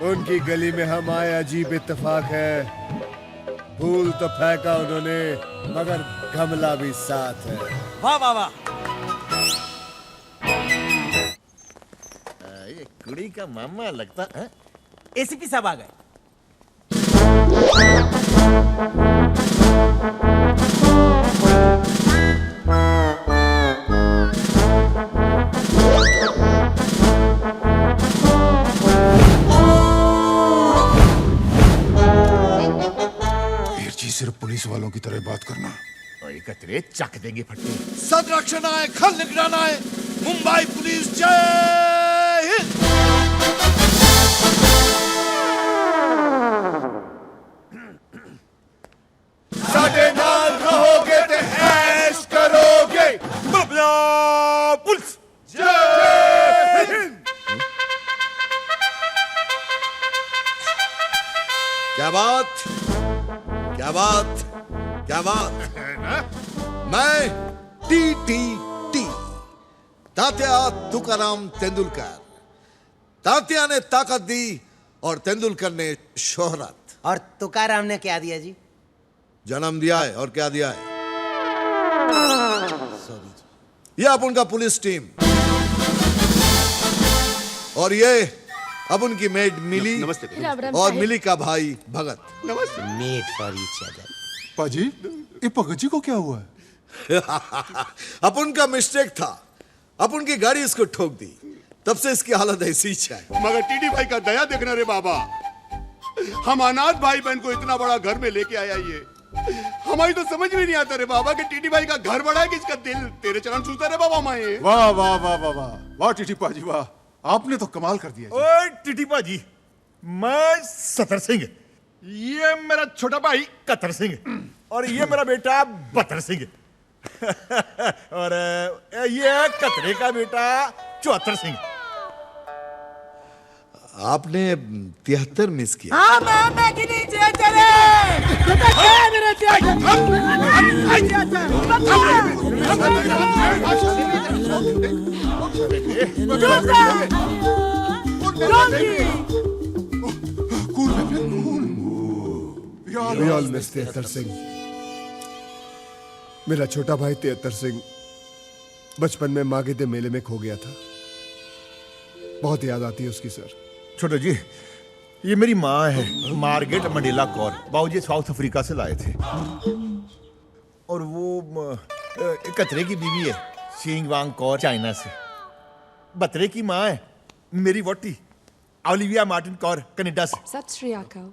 उनकी गली में हम आए अजीब इत्तेफाक है। फूल तो फेंका उन्होंने मगर गमला भी साथ है। वाह वाह वाह। ये कुड़ी का मामा लगता है। एसीपी साहब आ गए। सिर्फ पुलिस वालों की तरह बात करना। कतरे चक देंगे फट्टी। संरक्षण आए, खल निगरान आए, मुंबई पुलिस जय हिंद। साडे नाल रहोगे ते ऐश करोगे। पुलिस जय हिंद। क्या बात, क्या बात, क्या बात। मैं TTT, तात्या तुकाराम तेंदुलकर। तात्या ने ताकत दी और तेंदुलकर ने शोहरत। और तुकाराम ने क्या दिया जी? जन्म दिया है। और क्या दिया है? ये अब उनका पुलिस टीम और ये अब उनकी मेड मिली। नमस्ते। और मिली का भाई भगत। नमस्ते। Made for each other. पाजी, ये भगत जी को क्या हुआ है? अपन का मिस्टेक था। अपन की गाड़ी इसको ठोक दी, तब से इसकी हालत ऐसी ही है। मगर टीडी भाई का दया देखना रे बाबा। हम अनाथ भाई बहन को इतना बड़ा घर में लेके आया ये। हमारी तो समझ में नहीं आता रे बाबा कि टीटी भाई का घर बड़ा है कि इसका दिल तेरे चरण छूता रे बाबा। माए वाह वाह वाह वाह वाह वाह टीटी पाजी वाह, आपने तो कमाल कर दिया। ओए टिटी पाजी, मैं सतर सिंह, ये मेरा छोटा भाई कतर सिंह और ये मेरा बेटा बतर सिंह और ये कतरे का बेटा चौहत्तर सिंह। आपने 73 मिस किया। हाँ मैं के नीचे चले। तू तो क्या मेरे We all miss 73 सिंह। मेरा छोटा भाई 73 सिंह बचपन में मागे दे मेले में खो गया था। बहुत याद आती है उसकी सर। छोटा जी, ये मेरी माँ है मार्गरेट मंडेला कौर। बाबूजी साउथ अफ्रीका से लाए थे और वो कतरे की बीवी है सिंग वांग कौर चाइना से। बतरे की माँ है मेरी वोटी ओलिविया मार्टिन कौर कनाडा से। सत श्री अकाल।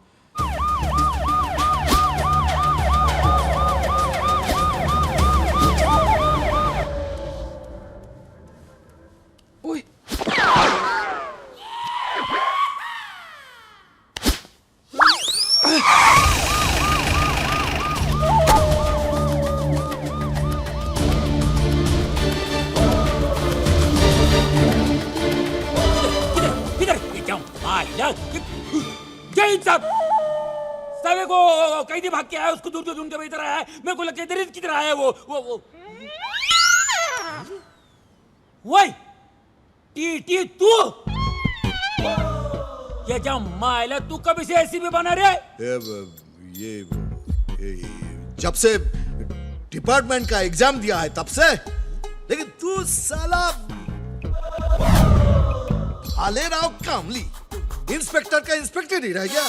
साले को कैदी भाग के आया, उसको दूर ढूंढ के इधर आया। मेरे को लगता है इधर किधर आया वो वही टी तू ये क्या मायला, तू कब से एसीपी बना रे? ये जब से डिपार्टमेंट का एग्जाम दिया है तब से। लेकिन तू साला भालेराव कामली इंस्पेक्टर का इंस्पेक्टर ही रह गया।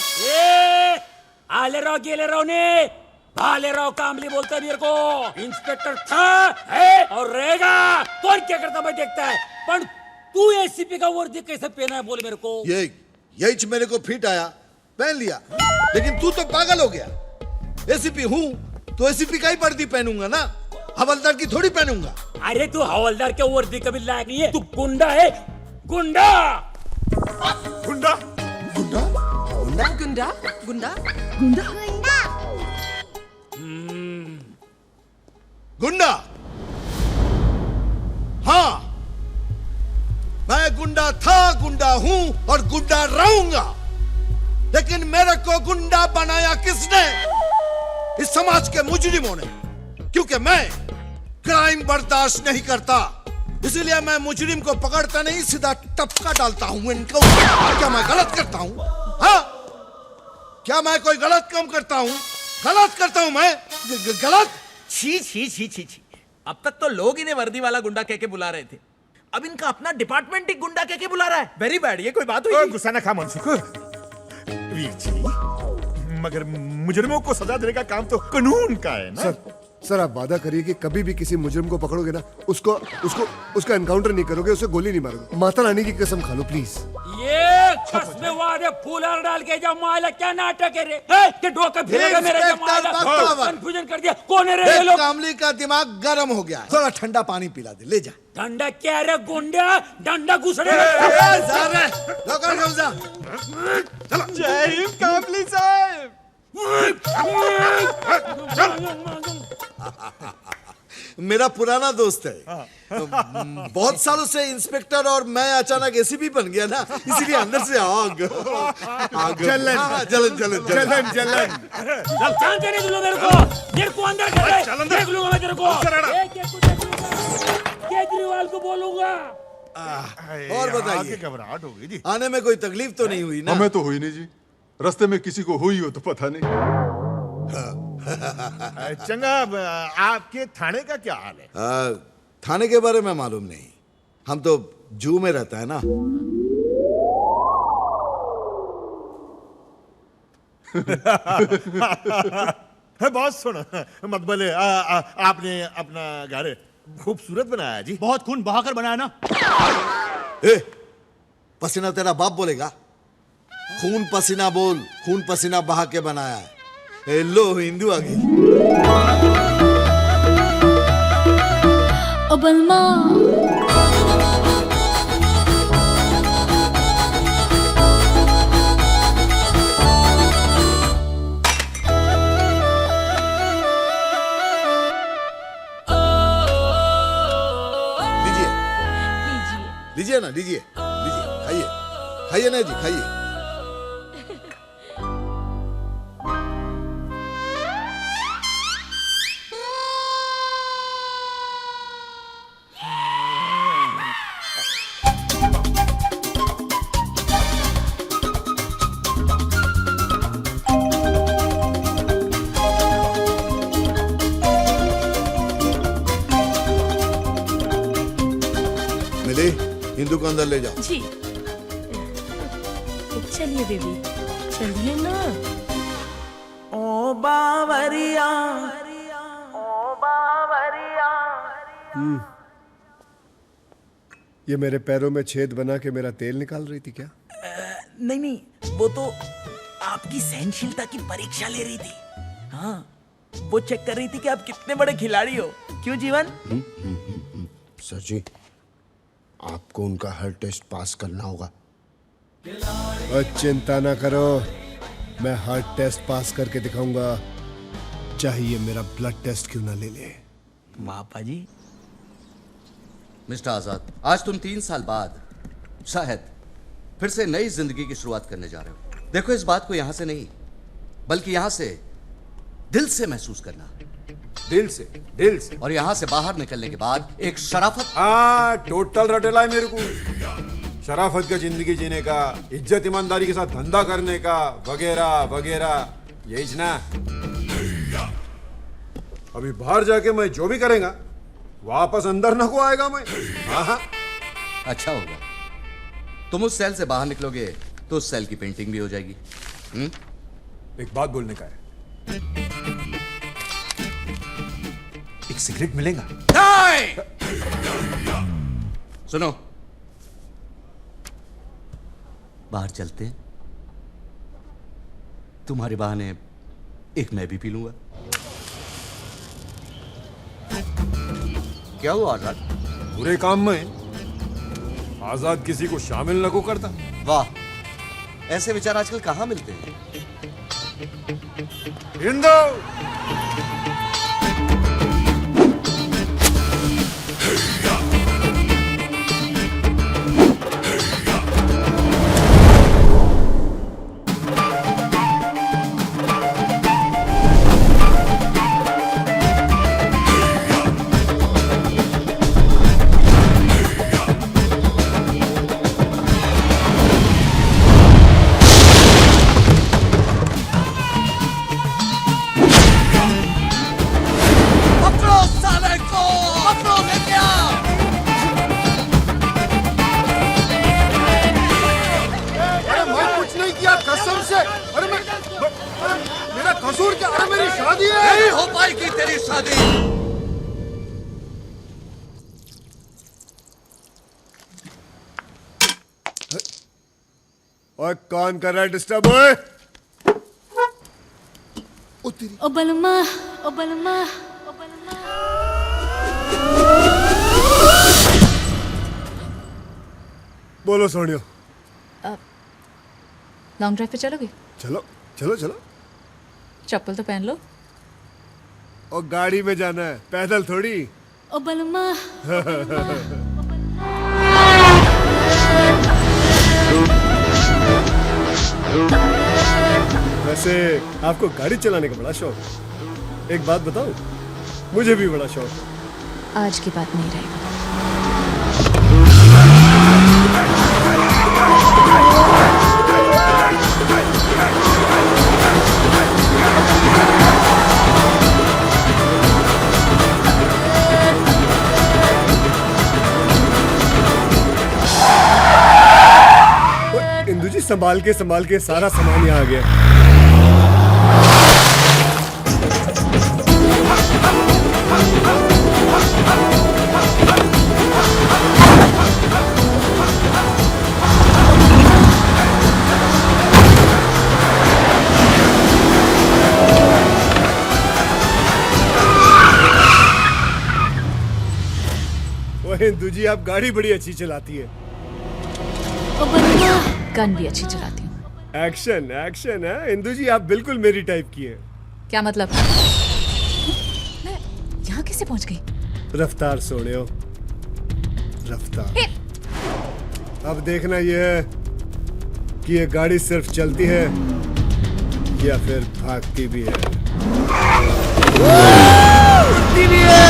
आलेराव गेलेराव ने भालेराव कामली बोलता है मेरे को। इंस्पेक्टर था है और रहेगा। कौन क्या करता मैं देखता है। पर तू एसीपी का वर्दी कैसे पहना है बोल मेरे को। यही मेरे को फिट आया, पहन लिया। लेकिन तू तो पागल हो गया। एसीपी हूं तो एसीपी का ही वर्दी पहनूंगा ना। हवलदार की थोड़ी पहनूंगा। अरे तू हवलदार के वर्दी कभी लायक नहीं है, तू गुंडा है, गुंडा। गुंडा गुंडा गुंडा गुंडा गुंडा गुंडा? हाँ, मैं गुंडा था, गुंडा हूं और गुंडा रहूंगा। लेकिन मेरे को गुंडा बनाया किसने? इस समाज के मुजरिमों ने। क्योंकि मैं क्राइम बर्दाश्त नहीं करता, इसलिए मैं मुजरिम को पकड़ता नहीं, सीधा टपका डालता हूं इनको। क्या मैं गलत करता हूं? हाँ, क्या मैं कोई गलत काम करता हूं? गलत करता हूं मैं? गलत? छी छी छी छी छी। अब तक तो लोग इन्हें वर्दी वाला गुंडा कह के बुला रहे थे, अब इनका अपना डिपार्टमेंट ही गुंडा कह के बुला रहा है। Very bad. ये कोई बात हुई? गुस्सा ना खा मनसुख। वीर जी, मगर मुजरिमों को सजा देने का काम तो कानून का है ना। सर आप वादा करिए कि कभी भी किसी मुजरिम को पकड़ोगे ना, उसका एनकाउंटर नहीं करोगे, उसे गोली नहीं मारोगे। माता रानी की कसम खा लो प्लीज। ये कसमे वादे फूलर डाल के जब माला क्या नाटक है रे? कि डोका फिरेगा मेरे जमाला? कंफ्यूजन कर दिया। कौन है रे ये लोग? कामली का दिमाग गर्म हो गया है, थोड़ा ठंडा पानी पिला दे, ले जा। ठंडा क्या रे गुंडा? डंडा घुसड़े। जय हिंद कामली साहब। मेरा पुराना दोस्त है, बहुत सालों से इंस्पेक्टर और मैं अचानक एसीपी बन गया ना, इसीलिए अंदर से आग जलन जलन जलन जलन जलन। जानते नहीं तुम लोग मेरे को अंदर कर ले, देख लूंगा मैं तेरे को। केजरीवाल को बोलूंगा। और बताइए, घबराहट हो गई जी। आने में कोई तकलीफ तो नहीं हुई ना? हमें तो हुई नहीं जी, रास्ते में किसी को हुई हो तो पता नहीं। चंगा, आपके थाने का क्या हाल है? थाने के बारे में मालूम नहीं, हम तो जू में रहता है ना। बॉस सुनो, मत बोले, आपने अपना घर खूबसूरत बनाया जी। बहुत खून बहाकर बनाया ना। पसीना तेरा बाप बोलेगा? खून पसीना बोल, खून पसीना बहा के बनाया है। लो हिंदू आ गई। बलमा लीजिए ना, लीजिए लीजिए, खाइए खाइए ना जी, खाइए। हिंदू को अंदर ले जाओ। जी चलिए बेबी, चलिए ना। ओ बावरिया, ओ बावरिया। ये मेरे पैरों में छेद बना के मेरा तेल निकाल रही थी क्या? नहीं नहीं, वो तो आपकी सहनशीलता की परीक्षा ले रही थी। हाँ, वो चेक कर रही थी कि आप कितने बड़े खिलाड़ी हो। क्यों जीवन? सर जी, आपको उनका हर टेस्ट पास करना होगा। और चिंता ना करो, मैं हर टेस्ट पास करके दिखाऊंगा, चाहिए मेरा ब्लड टेस्ट क्यों ना ले ले। पापा जी। मिस्टर आजाद, आज तुम 3 साल बाद शायद फिर से नई जिंदगी की शुरुआत करने जा रहे हो। देखो, इस बात को यहां से नहीं बल्कि यहां से दिल से महसूस करना। दिल से और यहां से बाहर निकलने के बाद एक शराफत। टोटल रटेला है मेरे को। शराफत का जिंदगी जीने का, इज्जत ईमानदारी के साथ धंधा करने का, वगैरह वगैरह, यही ना। अभी बाहर जाके मैं जो भी करेगा वापस अंदर न को आएगा मैं। हाँ। अच्छा होगा, तुम उस सेल से बाहर निकलोगे तो उस सेल की पेंटिंग भी हो जाएगी। एक बात बोलने का है, एक सिगरेट मिलेगा? सुनो, बाहर चलते हैं, तुम्हारे बहाने एक मैं भी पी लूंगा। क्या हुआ आजाद? बुरे काम में आजाद किसी को शामिल न को करता। वाह, ऐसे विचार आजकल कहाँ मिलते हैं? हिंदू कसूर क्या? अरे मेरी शादी है। नहीं हो पाएगी तेरी शादी। और कौन कर रहा है डिस्टर्ब? ओए ओ बलमा, ओ बलमा, ओ बलमा। बोलो सोनियो। लॉन्ग ड्राइव पे चलोगे? चलो चलो चलो। चप्पल तो पहन लो। और गाड़ी में जाना है, पैदल थोड़ी। ओ बलमा। वैसे आपको गाड़ी चलाने का बड़ा शौक है। एक बात बताऊं, मुझे भी बड़ा शौक है। आज की बात नहीं रहेगा। इंदु जी संभाल के सारा सामान यहाँ आ गया। ओह इंदु जी, आप गाड़ी बड़ी अच्छी चलाती है। गन भी अच्छी चलाती हूँ। एक्शन एक्शन है इंदु जी, आप बिल्कुल मेरी टाइप की है। क्या मतलब? मैं यहाँ कैसे पहुँच गई? रफ्तार सोनियो, रफ्तार। अब देखना यह है कि ये गाड़ी सिर्फ चलती है या फिर भागती भी है। उड़ती भी है।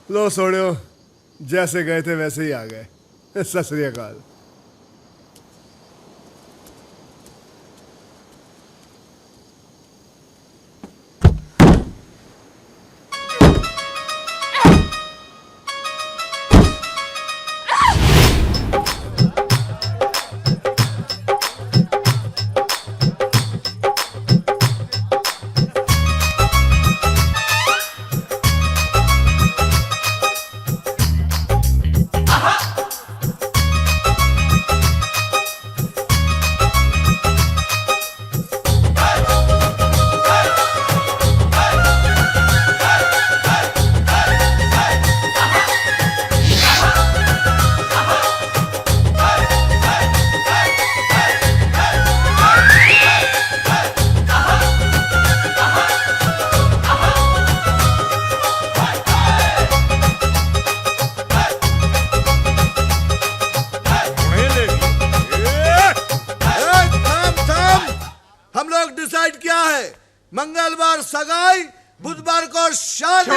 लो सोनियो, जैसे गए थे वैसे ही आ गए। सत श्री अकाल। मंगलवार सगाई, बुधवार को शादी।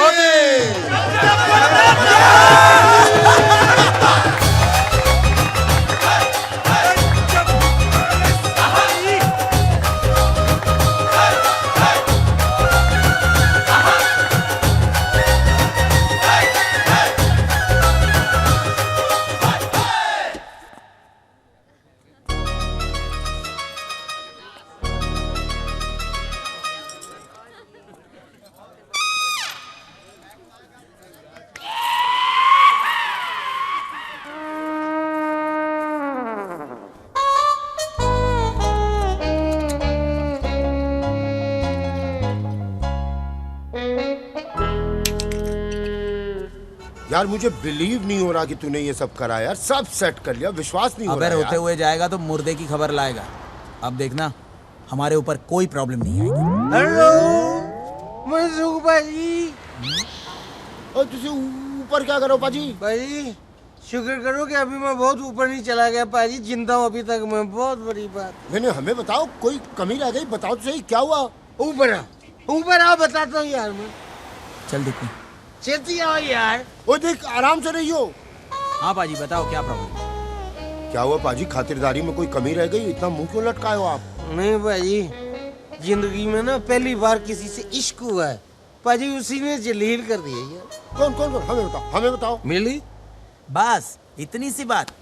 यार मुझे बिलीव नहीं हो रहा कि तूने ये सब करा यार, सब सेट कर लिया, विश्वास नहीं हो रहा। अबे रोते हुए जाएगा तो मुर्दे की खबर लाएगा। अब देखना हमारे ऊपर कोई प्रॉब्लम नहीं आएगी। हेलो मनसुख भाजी। और तुझे ऊपर क्या करो पाजी? भाजी शुक्र करो कि अभी मैं बहुत ऊपर नहीं चला गया पाजी, जिंदा हूँ अभी तक मैं, बहुत बड़ी बात। मैंने हमें बताओ, कोई कमी रह गई? बताओ तो सही क्या हुआ। ऊपर आओ बताता हूँ यार मैं। चल दिखने चलती आओ यार। ओ देख आराम से रहियो। हाँ पाजी बताओ क्या प्रॉब्लम? क्या हुआ पाजी, खातिरदारी में कोई कमी रह गई? इतना मुंह क्यों लटकाए हो आप? नहीं पाजी, जिंदगी में ना पहली बार किसी से इश्क हुआ है पाजी, उसी ने जलील कर दिया यार। कौन कौन कौन? हमें बताओ, हमें बताओ। मिली? बस इतनी सी बात।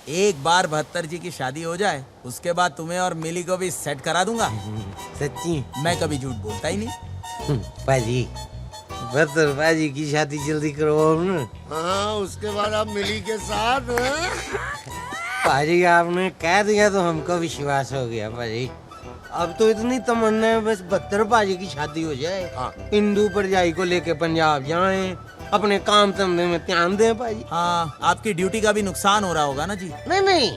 एक बार 72 जी की शादी हो जाए उसके बाद तुम्हें और मिली को भी सेट करा दूंगा। सच्ची? मैं कभी झूठ बोलता ही नहीं। पाजी 72 पाजी की शादी जल्दी करवाओ ना। हाँ उसके बाद आप मिली के साथ। पाजी आपने कह दिया तो हमको विश्वास हो गया पाजी। अब तो इतनी तमन्ना है बस 72 पाजी की शादी हो जाए। हाँ। हिंदू परजाई को लेके पंजाब जाएं, अपने काम धंधे में ध्यान दें पाजी। हाँ आपकी ड्यूटी का भी नुकसान हो रहा होगा ना जी? नहीं नहीं,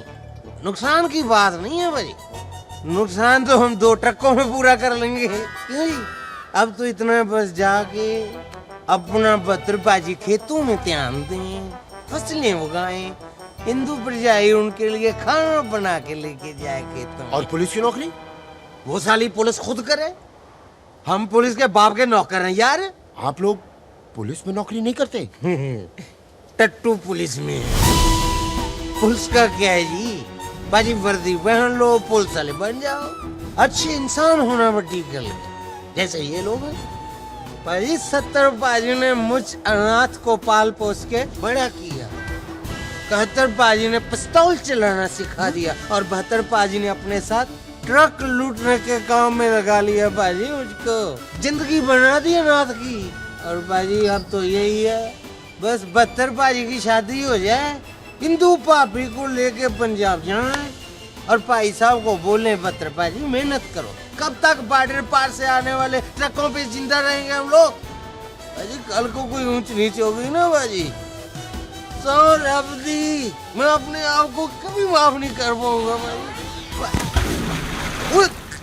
नुकसान की बात नहीं है भाई, नुकसान तो हम 2 ट्रकों में पूरा कर लेंगे। क्यों जी? अब तो इतना बस जाके अपना 72 पाजी खेतों में ध्यान दें, फसलें उगाएं, हिंदू परजाई उनके लिए खाना बना के लेके जाए खेतों में। और पुलिस की नौकरी? वो साली पुलिस खुद करे, हम पुलिस के बाप के नौकर हैं यार। आप लोग पुलिस में नौकरी नहीं करते? टट्टू पुलिस में। पुलिस का क्या है जी, बाजी वर्दी पहन लो, पुलिस वाले बन जाओ, अच्छे इंसान होना बड़ी गल जैसे ये लोग हैं। बाजी 70 पाजी ने मुझ अनाथ को पाल पोस के बड़ा किया, 71 पाजी ने पिस्तौल चलाना सिखा दिया और 72 पाजी ने अपने साथ ट्रक लूटने के काम में लगा लिया बाजी मुझको, जिंदगी बना दी अनाथ की। और बाजी अब तो यही है, बस 72 पाजी की शादी हो जाए, हिंदू पापी को लेके पंजाब जाए और भाई साहब को बोले 72 पाजी मेहनत करो। कब तक बॉर्डर पार से आने वाले ट्रकों पे जिंदा रहेंगे हम लोग? बाजी कल को कोई ऊंच नीच हो गई ना बाजी, सो रब दी मैं अपने आप को कभी माफ नहीं कर पाऊंगा बाजी।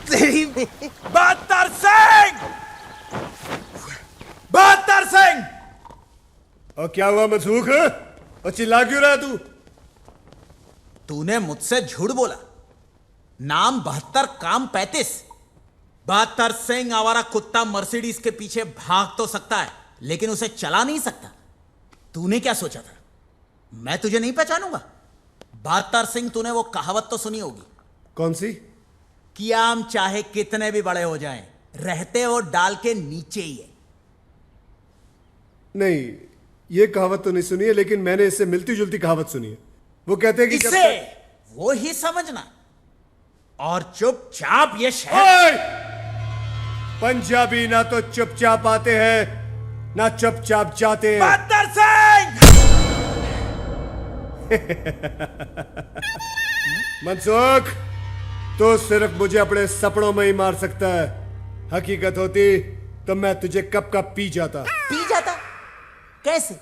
तेरी 72 सिंह! 72 सिंह! और क्या हुआ मनसूख, और चिल्ला क्यों रहा तू? तूने मुझसे झूठ बोला। नाम 72, काम 35। 72 सिंह आवारा कुत्ता मर्सिडीज के पीछे भाग तो सकता है लेकिन उसे चला नहीं सकता। तूने क्या सोचा था मैं तुझे नहीं पहचानूंगा? 72 सिंह, तूने वो कहावत तो सुनी होगी। कौन सी? कि आम चाहे कितने भी बड़े हो जाएं, रहते वो डाल के नीचे ही है। नहीं, ये कहावत तो नहीं सुनी है, लेकिन मैंने इससे मिलती जुलती कहावत सुनी है। वो कहते हैं कि इसे वो ही समझना और चुपचाप ये शहर। पंजाबी ना तो चुपचाप आते हैं ना चुपचाप जाते हैं। 72 सिंह! मनसुख, तो सिर्फ मुझे अपने सपनों में ही मार सकता है। हकीकत होती तो मैं तुझे कब का पी जाता। पी जाता? कैसे?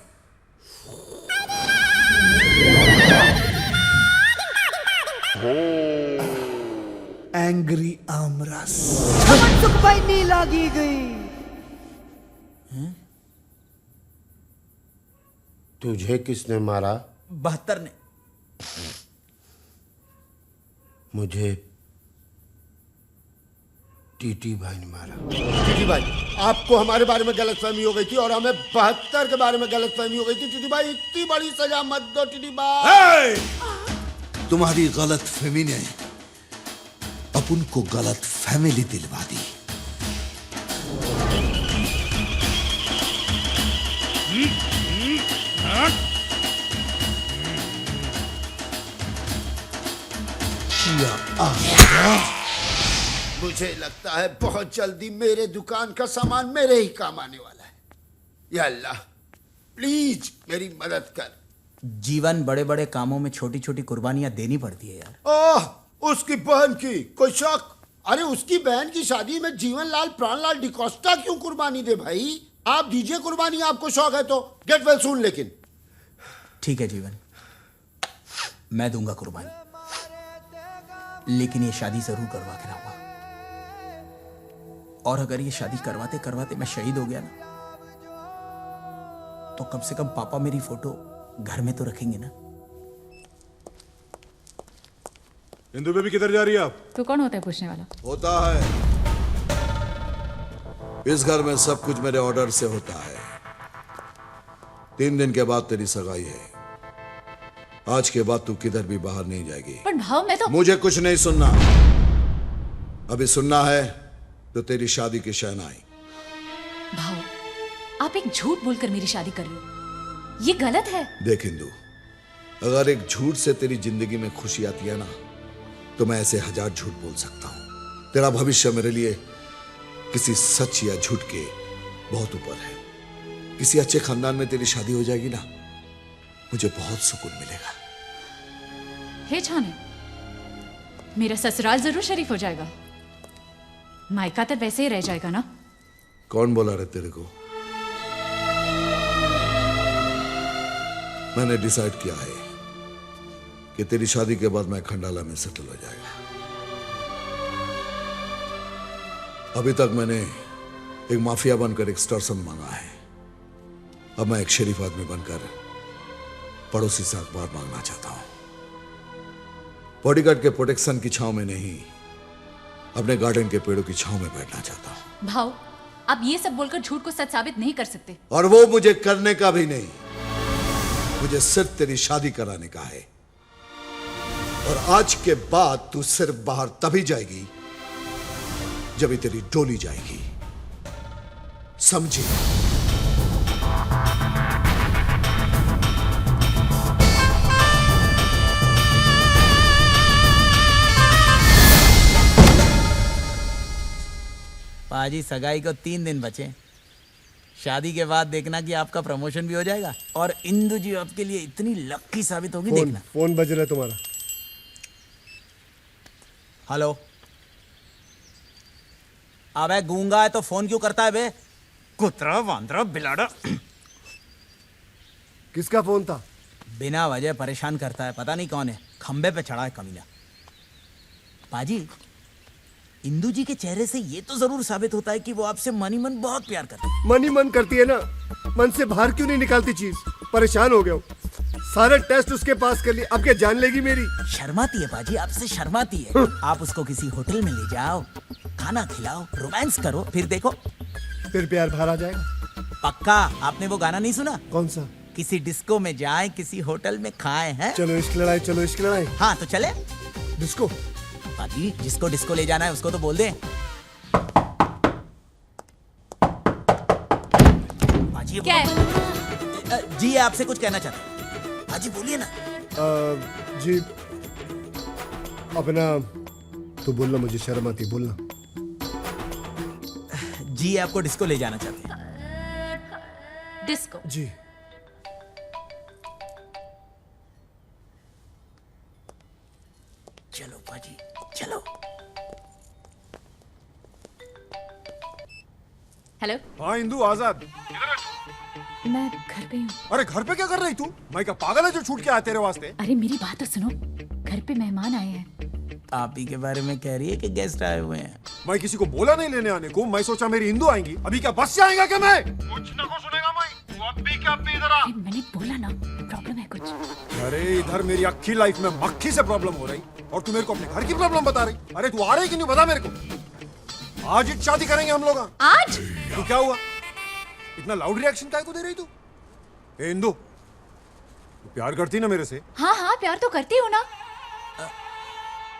एंग्री आमरस। मनसुख भाई नी लागी गई। तुझे किसने मारा? 72 ने। टीटी भाई ने मारा। टीटी भाई, आपको हमारे बारे में गलतफहमी हो गई थी और हमें 72 के बारे में गलतफहमी हो गई थी। टीटी भाई, इतनी बड़ी सजा मत दो टीटी भाई। तुम्हारी गलत फहमी ने अपन को गलत फैमिली दिलवा दी। मुझे लगता है बहुत जल्दी मेरे दुकान का सामान मेरे ही काम आने वाला है। या अल्लाह, प्लीज मेरी मदद कर। जीवन बड़े बड़े कामों में छोटी छोटी कुर्बानियां देनी पड़ती है यार। ओह, उसकी बहन की कोई शक? अरे उसकी बहन की शादी में जीवनलाल प्राणलाल डिकोस्टा क्यों कुर्बानी दे भाई? आप दीजिए कुर्बानी, आपको शौक है तो। Get well soon. लेकिन ठीक है जीवन, मैं दूंगा कुर्बानी, लेकिन ये शादी जरूर करवा के रहूंगा। और अगर ये शादी करवाते करवाते मैं शहीद हो गया ना, तो कम से कम पापा मेरी फोटो घर में तो रखेंगे ना। इंदु बेबी किधर जा रही है आप? तू कौन होता है पूछने वाला? होता है, इस घर में सब कुछ मेरे ऑर्डर से होता है। 3 दिन के बाद तेरी सगाई है। आज के बाद तू किधर भी बाहर नहीं जाएगी। पर भाव, मैं तो मुझे कुछ नहीं सुनना। अभी सुनना है तो तेरी शादी की शहनाई। भाव, आप एक झूठ बोलकर मेरी शादी कर रहे हो, ये गलत है। देख इंदु, अगर एक झूठ से तेरी जिंदगी में खुशी आती है ना, तो मैं ऐसे 1000 झूठ बोल सकता हूं। तेरा भविष्य मेरे लिए किसी सच या झूठ के बहुत ऊपर है। किसी अच्छे खानदान में तेरी शादी हो जाएगी ना, मुझे बहुत सुकून मिलेगा। हे छाने, मेरा ससुराल जरूर शरीफ हो जाएगा, मायका तो वैसे ही रह जाएगा ना। कौन बोला रे तेरे को? मैंने डिसाइड किया है कि तेरी शादी के बाद मैं खंडाला में सेटल हो जाएगा। अभी तक मैंने एक माफिया बनकर एक्सटॉर्शन मांगा है, अब मैं एक शरीफ आदमी बनकर पड़ोसी से अखबार मांगना चाहता हूं। बॉडीगार्ड के प्रोटेक्शन की छांव में नहीं, अपने गार्डन के पेड़ों की छांव में बैठना चाहता हूं। भाव, आप ये सब बोलकर झूठ को सच साबित नहीं कर सकते। और वो मुझे करने का भी नहीं, मुझे सिर्फ तेरी शादी कराने का है। और आज के बाद तू सिर्फ बाहर तभी जाएगी जब ही तेरी डोली जाएगी, समझी? पाजी, सगाई को 3 दिन बचे। शादी के बाद देखना कि आपका प्रमोशन भी हो जाएगा और इंदु जी आपके लिए इतनी लकी साबित होगी। देखना। फोन बज रहा है तुम्हारा। हेलो। अबे गूंगा है तो फोन क्यों करता है बे? कुतरा वांदरा बिलाड़ा। किसका फोन था? बिना वजह परेशान करता है, पता नहीं कौन है, खंबे पे चढ़ा है कमीना। पाजी, इंदु जी के चेहरे से ये तो जरूर साबित होता है कि वो आपसे मनी मन बहुत प्यार करती है। मनी मन करती है ना, मन से बाहर क्यों नहीं निकालती चीज? परेशान हो गया हूँ, सारे टेस्ट उसके पास कर लिए, अब क्या जान लेगी मेरी? शर्माती है पाजी, आपसे शर्माती है। आप उसको किसी होटल में ले जाओ, खाना खिलाओ, रोमांस करो, फिर देखो फिर प्यार बाहर आ जाएगा। पक्का। आपने वो गाना नहीं सुना? कौन सा? किसी डिस्को में जाएं, किसी होटल में खाएं, हैं? चलो इश्क लड़ाई, चलो इश्क लड़ाई। हाँ तो चले डिस्को। पाजी, जिसको डिस्को ले जाना है उसको तो बोल दे। पाजी, क्या है? जी आपसे कुछ कहना चाहते हैं। पाजी बोलिए ना। जी अपना तो बोलना, मुझे शर्म आती, बोलना। जी आपको डिस्को ले जाना चाहते हैं। डिस्को? जी। चलो पाजी, चलो। हेलो। हाँ इंदु, आजाद। मैं घर पे हूँ। अरे घर पे क्या कर रही तू? मैं क्या पागल है जो छूट के आया तेरे वास्ते? अरे मेरी बात तो सुनो, घर पे मेहमान आए हैं। आप ही के बारे में कह रही है कि गेस्ट आए हुए हैं। मैं किसी को बोला नहीं लेने आने को, मैं सोचा मेरी इंदु आएंगी। अभी क्या बस से आएगा क्या? मैं कुछ न को सुनेगा मैं। वो अब भी क्या इधर आ। मैंने बोला ना, प्रॉब्लम है कुछ। अरे इधर मेरी अक्खी लाइफ में मक्खी से प्रॉब्लम हो रही और तू मेरे को अपने घर की प्रॉब्लम बता रही। अरे तू आ रही कि नहीं बता मेरे को। आज ही शादी करेंगे हम लोग। आज? तो क्या हुआ, इतना लाउड रिएक्शन काहे को दे रही तू? ए इंदु, तू प्यार करती ना मेरे से? हाँ हाँ प्यार तो करती हूँ ना।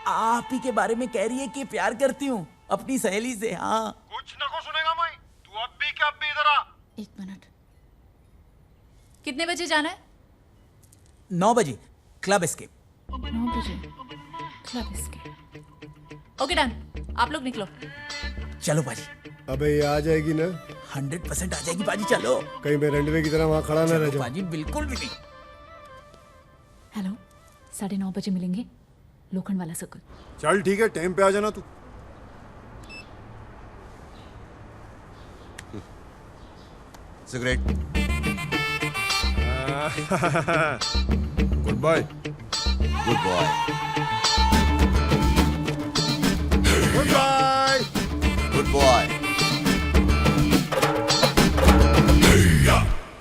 आप ही के बारे में कह रही है कि प्यार करती हूँ अपनी सहेली से। हाँ कुछ न को सुनेगा मैं, तू अब भी क्या अब भी इधर आ। 1 मिनट, कितने बजे जाना है? 9 बजे क्लब एस्केप। 9 बजे क्लब एस्केप। ओके डन, आप लोग निकलो। चलो बाजी। अबे ये आ जाएगी ना? 100% आ जाएगी बाजी, चलो। कहीं मैं रंडवे की तरह वहां खड़ा ना रह जाऊं। बाजी बिल्कुल भी नहीं। हेलो, 9:30 बजे मिलेंगे, लोखंड वाला सर्कल। चल ठीक है, टाइम पे आ जाना तू। Cigarette. Goodbye. Good boy. Goodbye. Good boy.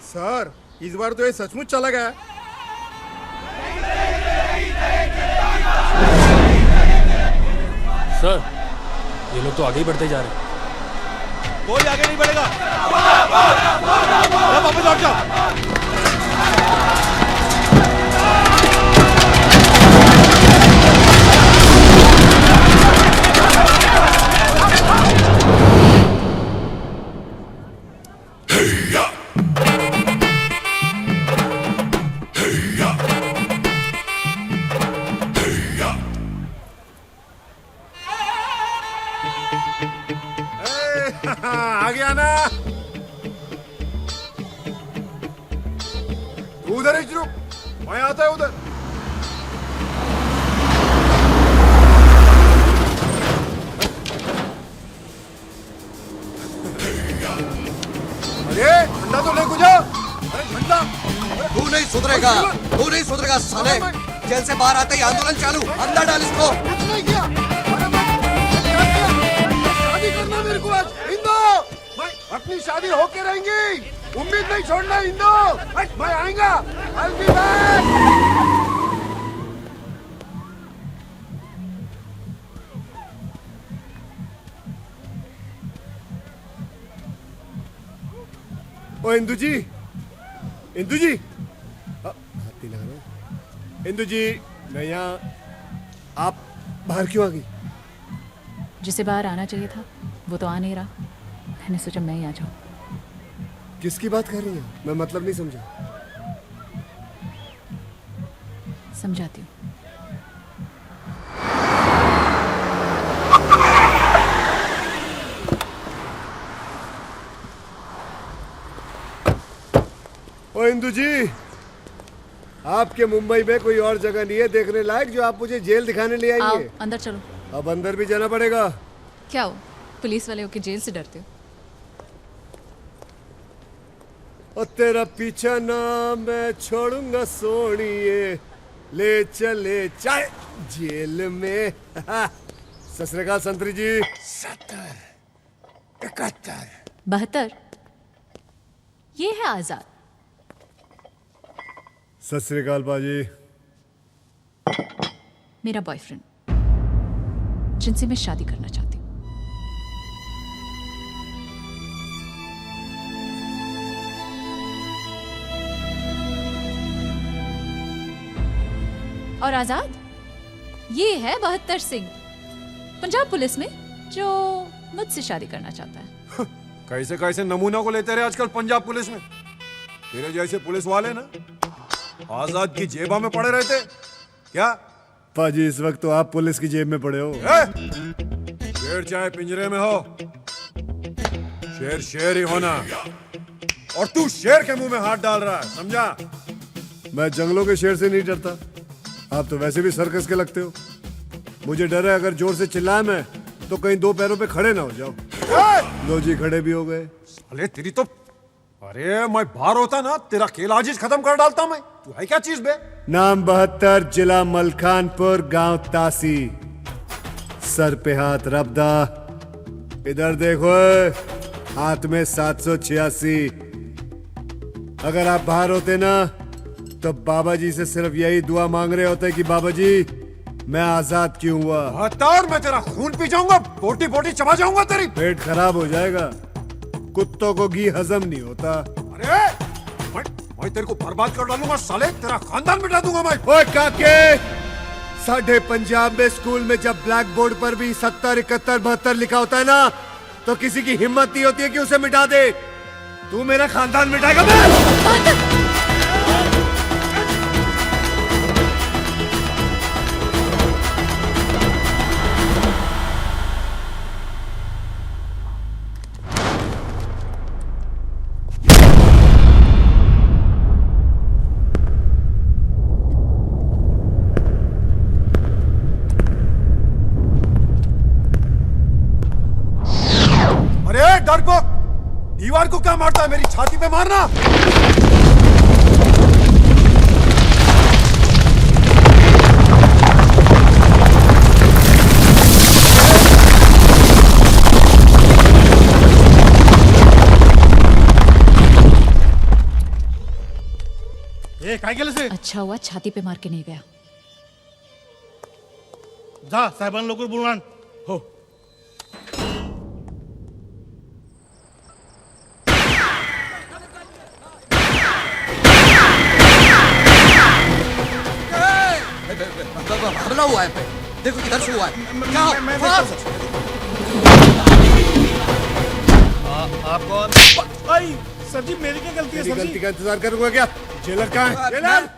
Sir, इस बार तो ये सचमुच चला गया। सर, ये लोग तो आगे ही बढ़ते जा रहे हैं। कोई आगे नहीं बढ़ेगा। वापस लौट जाओ। आ गया ना? तू उधर ही रुक, मैं आता है उधर। अरे झंडा तो ले गुजा। अरे झंडा। तू नहीं सुधरेगा, तू नहीं सुधरेगा साले। जेल से बाहर आते ही आंदोलन चालू, अंदर डाल इसको। नहीं किया। शादी करना मेरे को आज। इंदो, मैं अपनी शादी होके रहेंगी, उम्मीद नहीं छोड़ना इंदो। मैं आएगा। I'll be back। ओ इंदु जी, इंदु जी, हाथी लगा रहा। इंदु जी, मैं यहाँ, आप बाहर क्यों आ गई? जिसे बाहर आना चाहिए था वो तो आ नहीं रहा, मैंने सोचा मैं ही आ जाऊं। किसकी बात कर रही है? मैं मतलब नहीं समझा। समझाती हूँ। ओ इंदु जी, आपके मुंबई में कोई और जगह नहीं है देखने लायक जो आप मुझे जेल दिखाने ले आई आओ है? अंदर चलो। अब अंदर भी जाना पड़ेगा। क्या हो, पुलिस वाले होके जेल से डरते हो? और तेरा पीछा ना मैं छोड़ूंगा सोनिए, ले चले चाहे जेल में। सत श्री अकाल संतरी जी। 70, 71, 72। ये है आजाद। सत श्री अकाल बाजी। मेरा बॉयफ्रेंड, जिनसे मैं शादी करना चाहती हूँ। और आजाद, ये है 72 सिंह, पंजाब पुलिस में, जो मुझसे शादी करना चाहता है। कैसे कैसे नमूना को लेते रहे आजकल पंजाब पुलिस में। तेरे जैसे पुलिस वाले ना आजाद की जेबा में पड़े रहते क्या? पाजी, इस वक्त तो आप पुलिस की जेब में पड़े हो। शेर चाहे पिंजरे में हो, शेर शेर ही होना। और तू शेर के मुंह में हाथ डाल रहा है, समझा? मैं जंगलों के शेर से नहीं डरता, आप तो वैसे भी सर्कस के लगते हो। मुझे डर है अगर जोर से चिल्लाया मैं तो कहीं 2 पैरों पे खड़े ना हो जाओ। लो जी, खड़े भी हो गए। साले तेरी तो, अरे मैं बाहर होता ना तेरा खेल आज ही खत्म कर डालता मैं। तू है क्या चीज बे? नाम 72, जिला मलखानपुर, गांव तासी, सर पे हाथ रबदा। इधर देखो, हाथ में 786। अगर आप बाहर होते ना तो बाबा जी से सिर्फ यही दुआ मांग रहे होते कि बाबा जी मैं आजाद क्यों हुआ? और मैं तेरा खून पी जाऊंगा, बोटी बोटी चबा जाऊंगा तेरी। पेट खराब हो जाएगा, कुत्तों को घी हजम नहीं होता। अरे मैं तेरे को बर्बाद कर डालूंगा साले, तेरा खानदान मिटा दूंगा मैं। ओए काके, साढ़े पंजाब में स्कूल में जब ब्लैक बोर्ड पर भी 70, 71, 72 लिखा होता है ना, तो किसी की हिम्मत नहीं होती है कि उसे मिटा दे। तू मेरा खानदान मिटाएगा? अरे डरपोक, दीवार को क्या मारता है, मेरी छाती पे मारना। काय केलं से? अच्छा हुआ छाती पे मार के नहीं गया। जा साहेबांना लवकर बोलून आण. हो. हमला हुआ है पे। देखो किधर से हुआ है। क्या आप कौन? आई सर जी, मेरी क्या गलती है सर जी? गलती का इंतजार करूंगा क्या? जेलर कहाँ है? जेलर?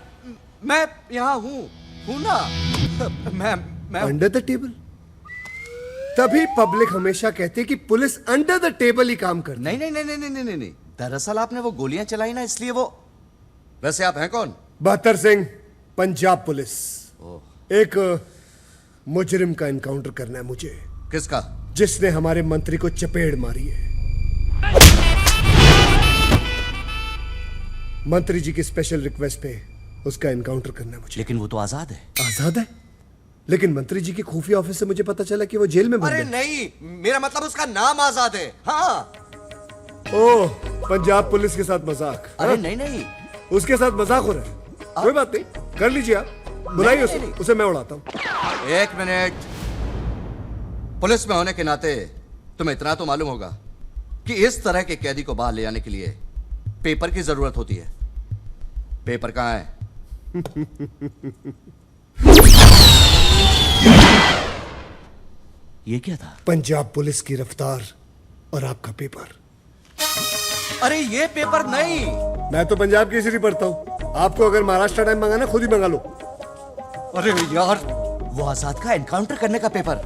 मैं यहाँ हूँ ना। मैं अंडर द टेबल? तभी पब्लिक हमेशा कहती है कि पुलिस अंडर द टेबल ही काम करती है। नहीं। दरअसल आपने वो गोलियां चलाई ना, इसलिए वो। वैसे आप हैं कौन? बहत्तर सिंह, पंजाब पुलिस। एक मुजरिम का एनकाउंटर करना है मुझे। किसका? जिसने हमारे मंत्री को चपेड़ मारी है। मंत्री जी की स्पेशल रिक्वेस्ट पे उसका एनकाउंटर करना है मुझे। लेकिन वो तो आजाद है। आजाद है? लेकिन मंत्री जी की खुफिया ऑफिस से मुझे पता चला कि वो जेल में बंद अरे है। नहीं, मेरा मतलब उसका नाम आजाद है। हाँ। ओह, पंजाब पुलिस के साथ मजाक? अरे नहीं, उसके साथ मजाक हो रहा है। कोई बात नहीं, कर लीजिए आप, बुलाइए उसे मैं उड़ाता हूँ। एक मिनट। पुलिस में होने के नाते तुम्हें इतना तो मालूम होगा कि इस तरह के कैदी को बाहर ले आने के लिए पेपर की जरूरत होती है। पेपर कहाँ है? ये क्या था? पंजाब पुलिस की रफ्तार और आपका पेपर। अरे ये पेपर नहीं। मैं तो पंजाब केसरी पढ़ता हूँ। आपको अगर महाराष्ट्र टाइम मंगाना, खुद ही मंगा लो। अरे यार, वो आजाद का एनकाउंटर करने का पेपर।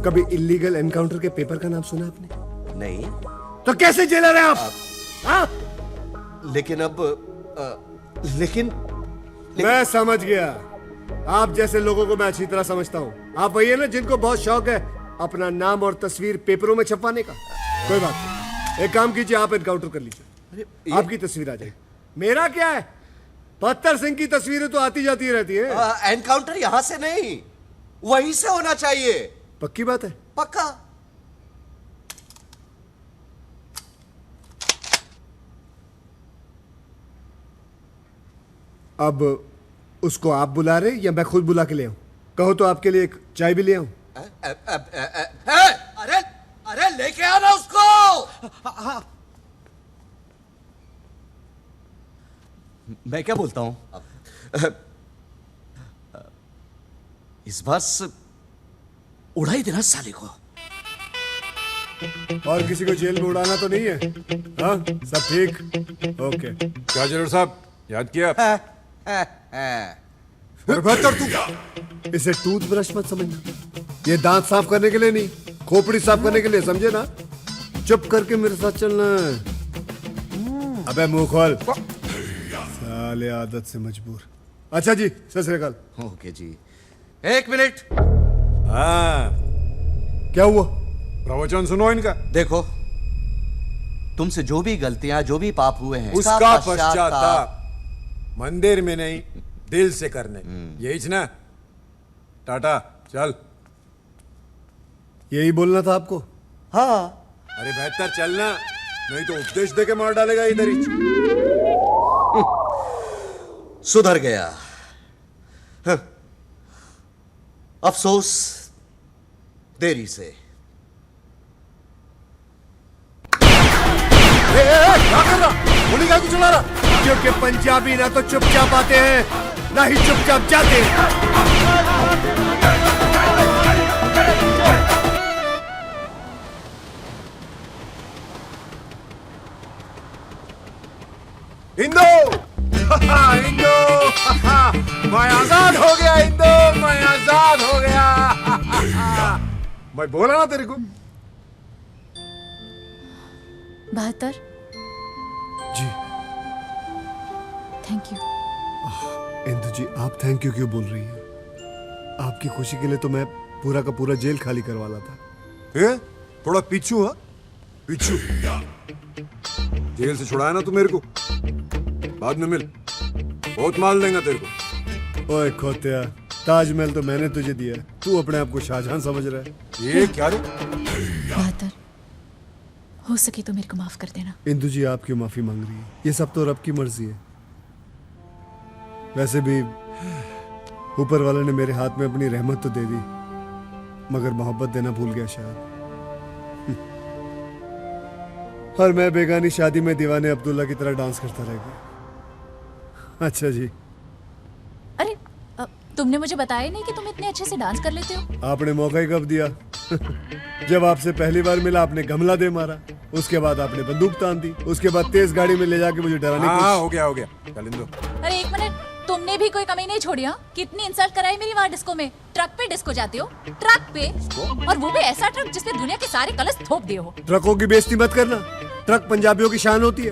कभी इलीगल एनकाउंटर के पेपर का नाम सुना आपने? नहीं। तो कैसे जेलर हैं आप? हाँ? लेकिन अब लेकिन मैं समझ गया। आप जैसे लोगों को मैं अच्छी तरह समझता हूँ। आप वही है ना जिनको बहुत शौक है अपना नाम और तस्वीर पेपरों में छपवाने का। कोई बात नहीं, एक काम कीजिए, आप एनकाउंटर कर लीजिए। आपकी तस्वीर आ जाए। मेरा क्या है, बहत्तर सिंह की तस्वीरें तो आती जाती रहती है। एनकाउंटर यहां से नहीं, वहीं से होना चाहिए। पक्की बात है? पक्का। अब उसको आप बुला रहे या मैं खुद बुला के ले आऊं? कहो तो आपके लिए एक चाय भी ले आऊं? अरे लेके आना उसको। मैं क्या बोलता हूं? इस बार उड़ा ही देना साले को। और किसी को जेल में उड़ाना तो नहीं है? हाँ, सब ठीक? ओके। क्या जरूर साहब, याद किया? इसे टूथब्रश मत समझना। ये दांत साफ करने के लिए नहीं, खोपड़ी साफ करने के लिए, समझे ना? चुप करके मेरे साथ चलना है। अबे मुंह खोल। साले आदत से मजबूर। अच्छा जी, सत श्री अकाल। ओके जी, एक मिनट। हाँ, क्या हुआ? प्रवचन सुनो इनका। देखो, तुमसे जो भी गलतियां, जो भी पाप हुए हैं, उसका पश्चाताप मंदिर में नहीं, दिल से करने। यही ना? टाटा, चल। यही बोलना था आपको? हाँ। अरे बेहतर चलना, नहीं तो उपदेश दे के मार डालेगा इधर ही। सुधर गया। हाँ। अफसोस देरी से। क्या कर रहा? गोली क्या चला रहा? क्योंकि पंजाबी ना तो चुपचाप आते हैं ना ही चुपचाप जाते हैं। इंदो इंदो मैं आजाद हो गया। इंदो मैं आजाद हो गया। मैं बोला ना तेरे को। 72। जी थैंक यू। इंदु जी, आप थैंक यू क्यों बोल रही हैं? आपकी खुशी के लिए तो मैं पूरा का पूरा जेल खाली करवा लाता। ए? थोड़ा पीछू है? पीछू जेल से छुड़ाया ना तू मेरे को, बाद में मिल, बहुत माल देंगे तेरे को। ओए खोतिया, ताजमहल तो मैंने तुझे दिया, तू अपने आप को शाहजहां समझ रहा है। ये क्या रे? 72, हो सके तो मेरे को माफ कर देना। इंदु जी, आप क्यों माफी मांग रही है? ये सब तो रब की मर्जी है। वैसे भी ऊपर वाले ने मेरे हाथ में अपनी रहमत तो दे दी, मगर मोहब्बत देना भूल गया शायद। और मैं बेगानी शादी में दीवाने अब्दुल्ला की तरह डांस करता रह गया। अच्छा जी, अरे तुमने मुझे बताया ही नहीं कि तुम इतने अच्छे से डांस कर लेते हो। आपने मौका ही कब दिया? जब आपसे पहली बार मिला आपने गमला दे मारा, उसके बाद आपने बंदूक तान दी, उसके बाद तेज गाड़ी में ले जाके मुझे डराने की हाँ, हो गया चल इंदो। अरे एक मिनट, तुमने भी कोई कमी नहीं छोड़ी? हाँ, कितनी इंसल्ट कराई मेरी वहाँ डिस्को में। ट्रक पे डिस्को जाते हो, ट्रक पे, और वो भी ऐसा ट्रक जिसपे दुनिया के सारे कलश थोप दिए हो। ट्रकों की बेइज्जती मत करना, ट्रक पंजाबियों की शान होती है।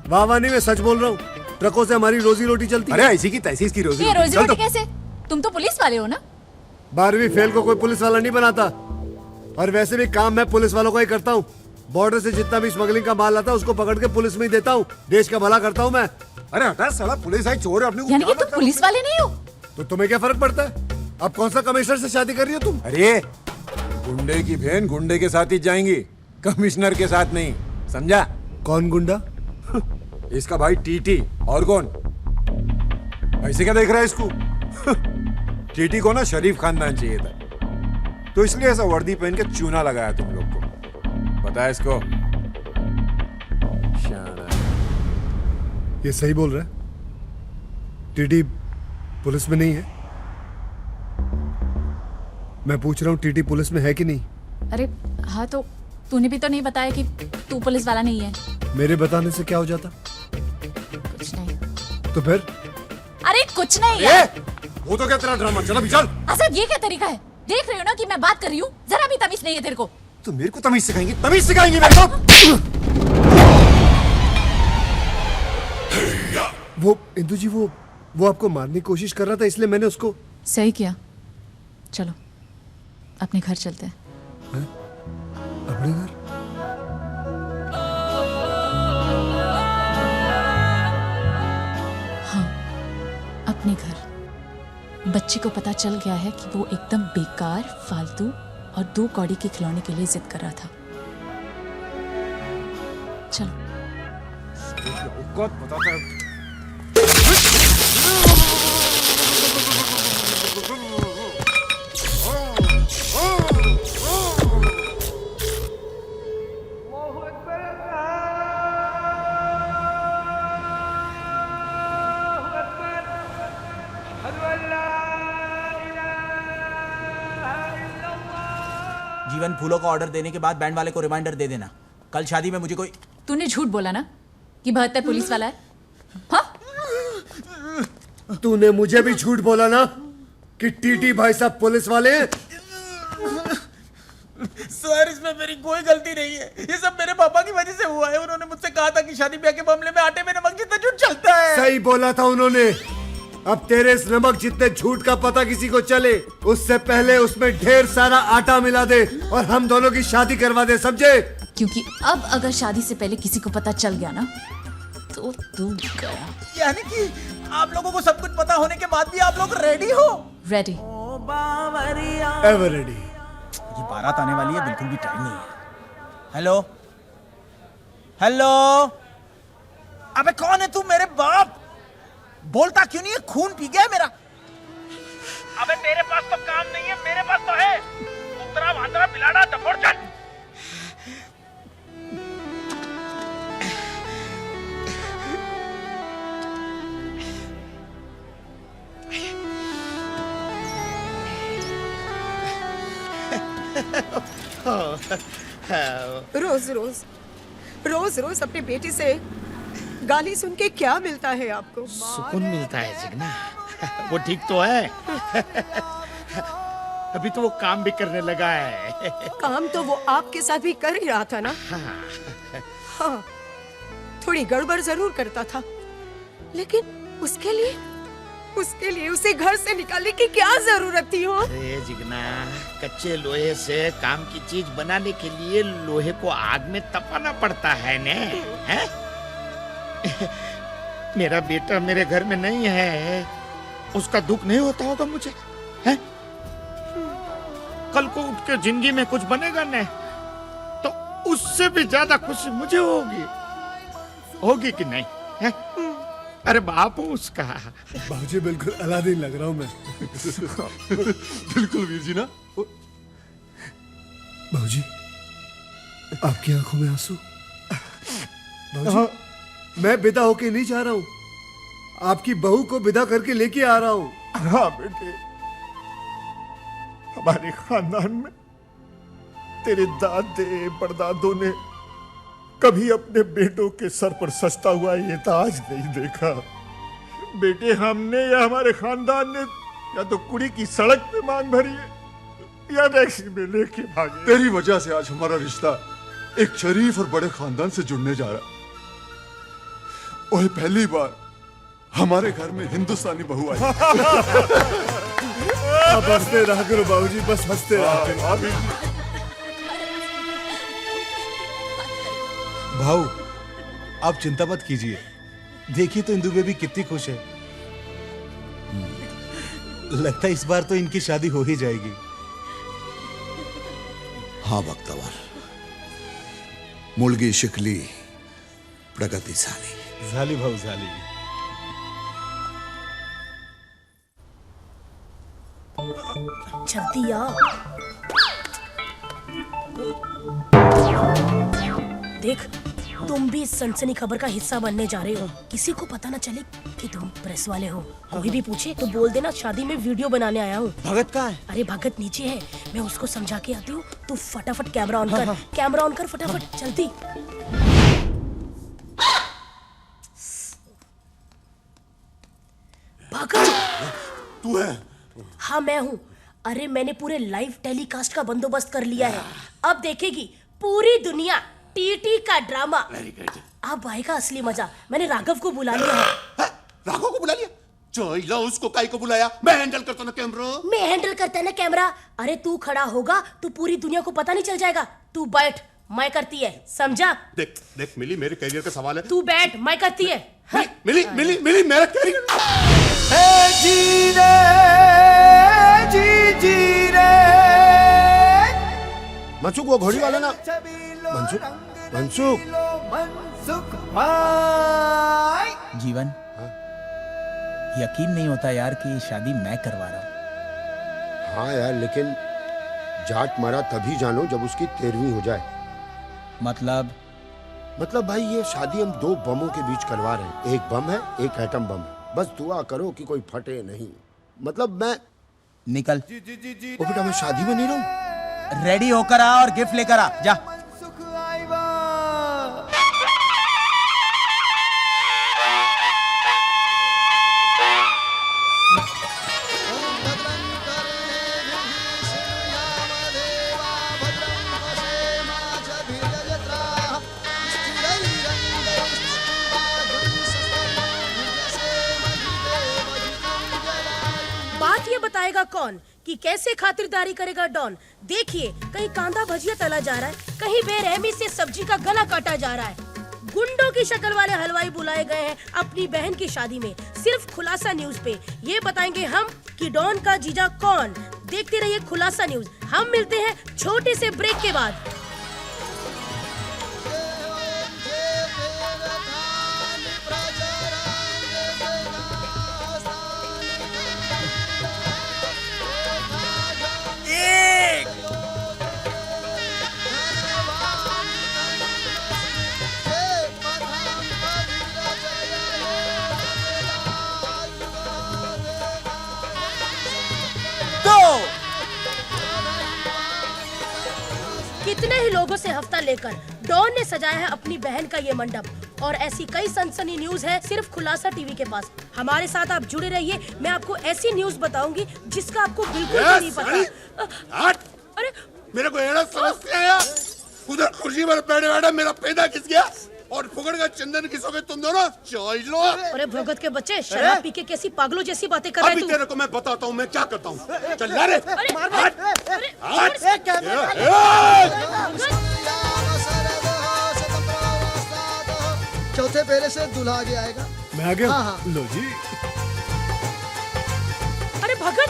वाह वाह नहीं, मैं सच बोल रहा हूँ, ट्रकों से हमारी रोजी रोटी चलती है। अरे ऐसी की तैसी इसकी रोजी ये रोजी रोटी कैसे? तुम तो पुलिस वाले हो ना? 12वीं फेल को कोई पुलिस वाला नहीं बनाता, और वैसे भी काम मैं पुलिस वालों का ही करता हूँ। बॉर्डर से जितना भी स्मगलिंग का माल आता है उसको पकड़ के पुलिस में ही देता हूँ, देश का भला करता हूँ मैं। अरे हटा साला, पुलिस आई चोर है अपने को। यानी कि तुम पुलिस वाले नहीं हो? तो तुम्हें क्या फर्क पड़ता है? अब कौन सा कमिश्नर से शादी कर रही हो तुम? अरे गुंडे की बहन गुंडे के साथ ही जाएंगी, कमिश्नर के साथ नहीं, समझा? कौन गुंडा? इसका भाई टीटी। और कौन? ऐसे क्या देख रहा है इसको? टीटी को ना शरीफ खानदान चाहिए था, तो इसलिए ऐसा वर्दी पहन के चूना लगाया तुम लोग को। पता है इसको? ये सही बोल रहा है? टीटी पुलिस में नहीं है? मैं पूछ रहा हूँ, टीटी पुलिस में है कि नहीं? अरे हाँ, तो तूने भी तो नहीं बताया कि तू पुलिस वाला नहीं है। मेरे बताने से क्या हो जाता? कुछ नहीं। तो फिर? अरे कुछ नहीं है। वो तो क्या तेरा ड्रामा, चल अभी चल। असद, ये क्या तरीका है? देख रही हो ना कि मैं बात कर रही हूँ, जरा भी तमीज नहीं है तेरे को। तो मेरे को तमीज सिखाएंगी? तमीज सिखाएंगी मेरे को? वो इंदु जी, वो आपको मारने की कोशिश कर रहा था, इसलिए मैंने उसको। सही किया। चलो अपने घर चलते हैं। अपने घर? हाँ, अपने घर। बच्चे को पता चल गया है कि वो एकदम बेकार, फालतू और 2 कौड़ी के खिलौने के लिए जिद कर रहा था। चलो। बताता है। जीवन, फूलों का ऑर्डर देने के बाद बैंड वाले को रिमाइंडर दे देना, कल शादी में मुझे कोई। तूने झूठ बोला ना कि 72 पुलिस वाला है? हाँ? तूने मुझे भी झूठ बोला ना कि टीटी भाई साहब पुलिस वाले हैं? सर, इसमें मेरी कोई गलती नहीं है, ये सब मेरे पापा की वजह से हुआ है। उन्होंने मुझसे कहा था कि शादी ब्याह के मामले में आटे में नमक जितना झूठ चलता है। सही बोला था उन्होंने। अब तेरे इस नमक जितने झूठ का पता किसी को चले, उससे पहले उसमें ढेर सारा आटा मिला दे और हम दोनों की शादी करवा दे, समझे? क्योंकि अब अगर शादी से पहले किसी को पता चल गया ना, तो तू गया। यानी कि आप लोगों को सब कुछ पता होने के बाद भी आप लोग रेडी हो? रेडी। Ever ready. ये बारात आने वाली है, बिल्कुल भी टाइम नहीं है। हेलो हेलो, अबे कौन है तू? मेरे बाप बोलता क्यों नहीं है? खून पी गया है मेरा। अबे तेरे पास तो काम नहीं है, मेरे पास तो है। उत्तरा भांद्रा बिलाड़ा दफोड़चट। रोज रोज रोज रोज अपने बेटी से गाली सुन के क्या मिलता है आपको? सुकून मिलता है जिगना। वो ठीक तो है। अभी तो वो काम भी करने लगा है। काम तो वो आपके साथ भी कर ही रहा था ना। हाँ, थोड़ी गड़बड़ जरूर करता था, लेकिन उसके लिए उसे घर से निकालने की क्या जरूरत थी? हो अरे जिगना, कच्चे लोहे से काम की चीज बनाने के लिए लोहे को आग में तपाना पड़ता है ने, हैं? मेरा बेटा मेरे घर में नहीं है, उसका दुख नहीं होता होगा मुझे, हैं? कल को उठ के जिंदगी में कुछ बनेगा ने, तो उससे भी ज्यादा खुशी मुझे होगी कि नहीं, हैं? अरे बाप हूँ उसका। बाबूजी बिल्कुल अलादीन लग रहा हूँ मैं। बिल्कुल वीर जी ना। बाबूजी, आपकी आंखों में आंसू? बाबूजी, मैं विदा होके नहीं जा रहा हूँ, आपकी बहू को विदा करके लेके आ रहा हूँ। हाँ बेटे, हमारे खानदान में तेरे दादे परदादों ने कभी अपने बेटों के सर पर सजता हुआ ये ताज नहीं देखा। बेटे, हमने या हमारे खानदान ने या तो कुड़ी की सड़क पे मांग भरी है या टैक्सी में लेके भागे। तेरी वजह से आज हमारा रिश्ता एक शरीफ और बड़े खानदान से जुड़ने जा रहा। ओए, पहली बार हमारे घर में हिंदुस्तानी बहू आई। अब हंसते रहा करो बाबूजी, बस हंसते रहा करो। भाऊ, आप चिंता मत कीजिए, देखिए तो इंदु बेबी कितनी खुश है। लगता है इस बार तो इनकी शादी हो ही जाएगी। हाँ बख्तवर, मुलगी शिकली प्रगतिशाली। झाली भाऊ झाली। जल्दी आ। देख, तुम भी इस सनसनी खबर का हिस्सा बनने जा रहे हो। किसी को पता ना चले कि तुम प्रेस वाले हो। कोई भी पूछे तो बोल देना शादी में वीडियो बनाने आया हूँ। भगत कहाँ है? अरे भगत नीचे है, मैं उसको समझा के आती हूँ। तू फटाफट कैमरा ऑन कर। कैमरा ऑन कर फटाफट, जल्दी। भगत, तू है? हाँ मैं हूँ। अरे मैंने पूरे लाइव टेलीकास्ट का बंदोबस्त कर लिया है। अब देखेगी पूरी दुनिया टीटी का ड्रामा। अब आएगा असली मजा। मैंने राघव को बुला लिया है। राघव को बुला लिया? चलो, उसको काई को बुलाया? मैं हैंडल करता ना कैमरा। मैं हैंडल करता ना कैमरा। अरे तू खड़ा होगा तो पूरी दुनिया को पता नहीं चल जाएगा। तू बैठ, मैं करती है, समझा? देख देख मिली, मेरे कैरियर का सवाल है। तू बैठ, मैं करती है। मिली मिली मिली, मेरा कैरियर। जी रे, जी रे। मनसुख, वो घोड़ी वाला ना। मनसुख जीवन, यकीन नहीं होता यार कि ये शादी मैं करवा रहा हूँ। हाँ यार, लेकिन जाट मारा तभी जानो जब उसकी 13वीं हो जाए। मतलब भाई, ये शादी हम 2 बमों के बीच करवा रहे हैं। एक बम है, एक एटम बम है। बस दुआ करो कि कोई फटे नहीं। मतलब मैं निकल। ओ बेटा, मैं शादी में नहीं रहूं। रेडी होकर आ और गिफ्ट लेकर आ जा। बात ये बताएगा कौन कि कैसे खातिरदारी करेगा डॉन। देखिए, कहीं कांदा भजिया तला जा रहा है, कहीं बेरहमी से सब्जी का गला काटा जा रहा है। गुंडों की शक्ल वाले हलवाई बुलाए गए हैं अपनी बहन की शादी में। सिर्फ खुलासा न्यूज पे ये बताएंगे हम कि डॉन का जीजा कौन। देखते रहिए खुलासा न्यूज। हम मिलते हैं छोटे से ब्रेक के बाद। इतने ही लोगों से हफ्ता लेकर डॉन ने सजाया है अपनी बहन का ये मंडप। और ऐसी कई सनसनी न्यूज है सिर्फ खुलासा टीवी के पास। हमारे साथ आप जुड़े रहिए, मैं आपको ऐसी न्यूज बताऊंगी जिसका आपको बिल्कुल भी नहीं पता। अरे मेरे को एड़ा समझ नहीं आया। उधर कुर्सी पर बैठे बैठे मेरा पैदा खिस गया और फुकड़ का चंदन किसोगे तुम दोनों? चलो। अरे भगत के बच्चे, शराब पी के कैसी पागलों जैसी बातें कर रहे अभी तू। तेरे को मैं बताता हूँ मैं क्या करता हूँ। चल ला रे। चौथे फेरे से दूल्हा आगे आएगा। मैं आ गया। हाँ। लो जी। अरे भगत।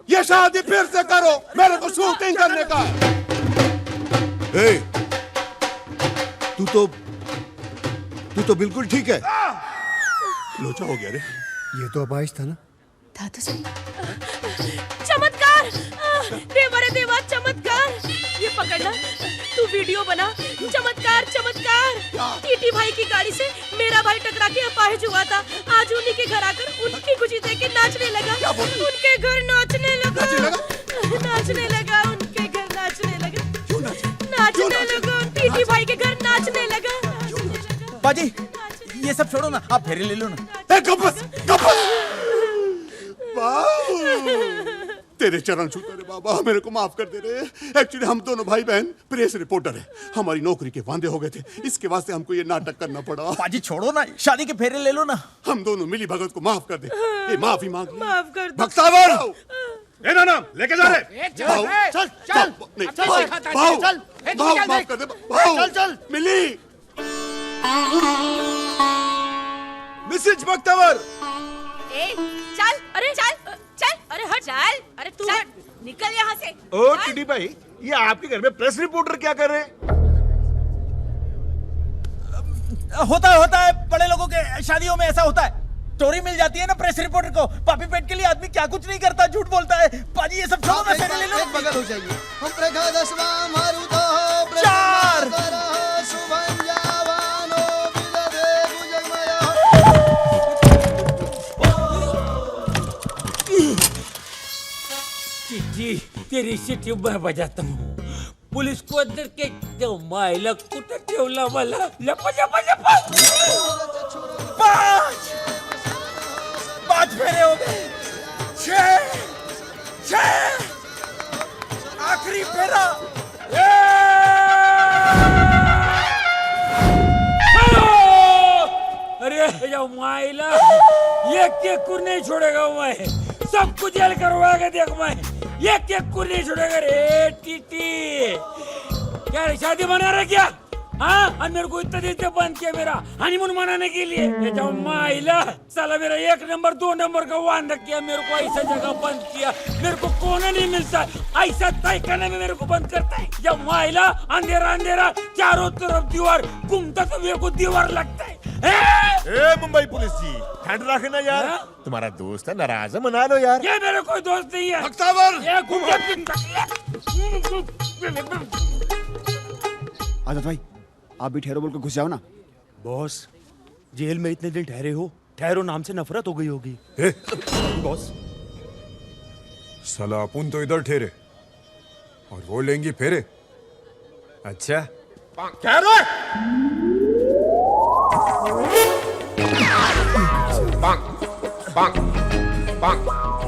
ये शादी फिर से करो, मेरे को शूटिंग करने का। तू तो बिल्कुल ठीक है। लोचा हो गया रे। ये तो अबाइश था ना। था तो सही। चमत्कार, देवा रे देवा, चमत्कार। ये पकड़ना, तू वीडियो बना। चमत्कार चमत्कार। टीटी भाई की गाड़ी से मेरा भाई टकरा के अपाहिज हुआ था। आज उन्हीं के घर आकर उनकी खुशी देख के नाचने लगा। उनके घर नाचने लगा। नाचने लगा उनके घर नाचने लगा। नाचने लगा टीटी भाई के घर नाचने लगा। बाजी ये सब छोड़ो ना, आप फेरे ले लो ना। तेरे चरण छूते रे बाबा, मेरे को माफ कर दे रे। एक्चुअली हम दोनों भाई बहन प्रेस रिपोर्टर है, हमारी नौकरी के वांदे हो गए थे, इसके वास्ते हमको ये नाटक करना पड़ा। बाजी छोड़ो ना, शादी के फेरे ले लो ना। हम दोनों मिली भगत को माफ कर दे। ये माफी मांग। माफ कर दो। भक्तावर ना ना लेके जा रे। चल चल चल भाव माफ कर दे। भाव चल मिली। मिसेज भक्तावर। चल, अरे चल चल, अरे हट, चल, अरे तू हट, निकल यहाँ से। ओ टीटी भाई, ये आपके घर में प्रेस रिपोर्टर क्या कर रहे हैं? होता है बड़े लोगों के शादियों में ऐसा होता है। स्टोरी मिल जाती है ना प्रेस रिपोर्टर को। पापी पेट के लिए आदमी क्या कुछ नहीं करता, झूठ बोलता है। पाजी ये सब छोड़ो, मैं फेरे ले लो। बगल हो जाइए। हम प्रगादस्वा मारुतो चार। चिट्ठी तेरी सिटी मैं बजाता हूँ। पुलिस को अंदर के जो मायला कुठे ठेवला मला। लपा लपा लपा। पांच फेरे हो गए। छह आखिरी फेरा। अरे जो मायला एक को नहीं छोड़ेगा मैं, सबको जेल करवाएगा। देख मैं एक को नहीं छोड़ेगा रे। टीटी क्या रे, शादी मना रहा क्या? हाँ, और मेरे को इतना देर से बंद किया मेरा हनीमून मनाने के लिए। ये जो माइला साला मेरा 1 नंबर 2 नंबर का वादा किया, मेरे को ऐसा जगह बंद किया। मेरे को कोना नहीं मिलता, ऐसा तय करने में मेरे को बंद करता है। जब माइला अंधेरा अंधेरा, चारों तरफ दीवार, घूमता तो मेरे को दीवार लगता है। ए मुंबई पुलिस जी, ठंड रखना यार। तुम्हारा दोस्त है, नाराज है, मना लो यार। ये मेरे कोई दोस्त नहीं है। आजाद भाई, आप भी ठहरो बोल के घुस जाओ ना। बॉस, जेल में इतने दिन ठहरे हो, ठहरो नाम से नफरत हो गई होगी। बॉस साला अपन तो इधर ठहरे और वो लेंगी फेरे। अच्छा ठहरो।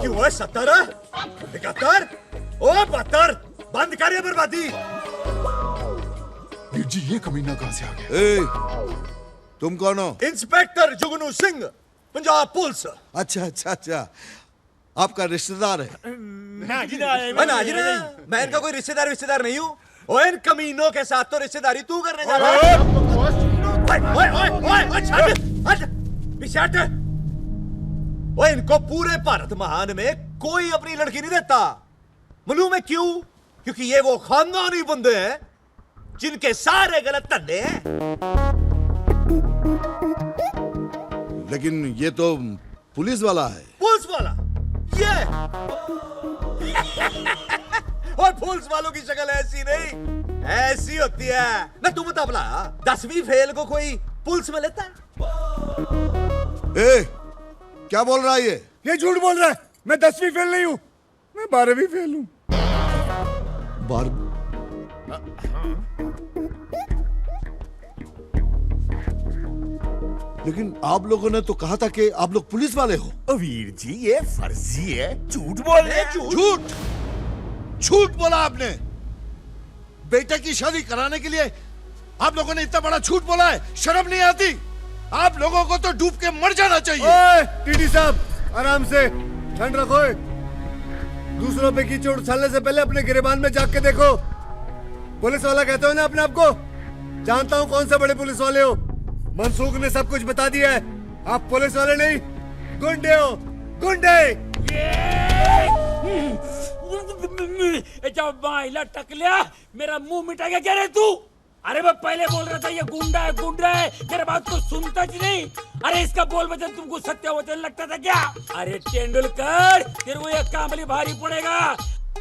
क्यों है 70 71? ओ 72 बंद कर ये बर्बादी। वीर जी ये कमीना कहां से आ गया? तुम कौन हो? इंस्पेक्टर जुगनू सिंह, पंजाब पुलिस। अच्छा अच्छा अच्छा, आपका रिश्तेदार है? मैं इनका कोई रिश्तेदार नहीं हूँ। ओए इन कमीनों के साथ तो रिश्तेदारी तू करने जा रहा है। ओए इनको पूरे भारत महान में कोई अपनी लड़की नहीं देता। मालूम है क्यों? क्योंकि ये वो खानदानी बंदे हैं जिनके सारे गलत धंधे हैं। लेकिन ये तो पुलिस वाला है। पुलिस वाला ये और पुलिस वालों की शक्ल ऐसी नहीं, ऐसी होती है ना। तुम बता भला 10वीं फेल को कोई पुलिस में लेता है? क्या बोल रहा है ये? ये झूठ बोल रहा है। मैं 10वीं फेल नहीं हूँ, मैं 12वीं फेल हूँ। लेकिन आप लोगों ने तो कहा था कि आप लोग पुलिस वाले हो। वीर जी ये फर्जी है, झूठ बोल रहे हैं। झूठ झूठ बोला आपने। बेटे की शादी कराने के लिए आप लोगों ने इतना बड़ा झूठ बोला है, शर्म नहीं आती? आप लोगों को तो डूब के मर जाना चाहिए। ओए टीटी साहब, आराम से, ठंड रखो। दूसरों पे कीचड़ उछालने से पहले अपने गिरेबान में जाग के देखो। पुलिस वाला कहते हो ना अपने आप को? जानता हूँ कौन से बड़े पुलिस वाले हो। मनसूख ने सब कुछ बता दिया है। आप पुलिस वाले नहीं, गुंडे हो, गुंडे। जब माइला टकलिया मेरा मुंह मिटा के कह रहे तू? अरे मैं पहले बोल रहा था ये गुंडा है, गुंडा है, मेरे बात को सुनता ही नहीं। अरे इसका बोल वचन तुमको सत्य वचन लगता था क्या? अरे तेंदुलकर, तेरे को ये कामली भारी पड़ेगा।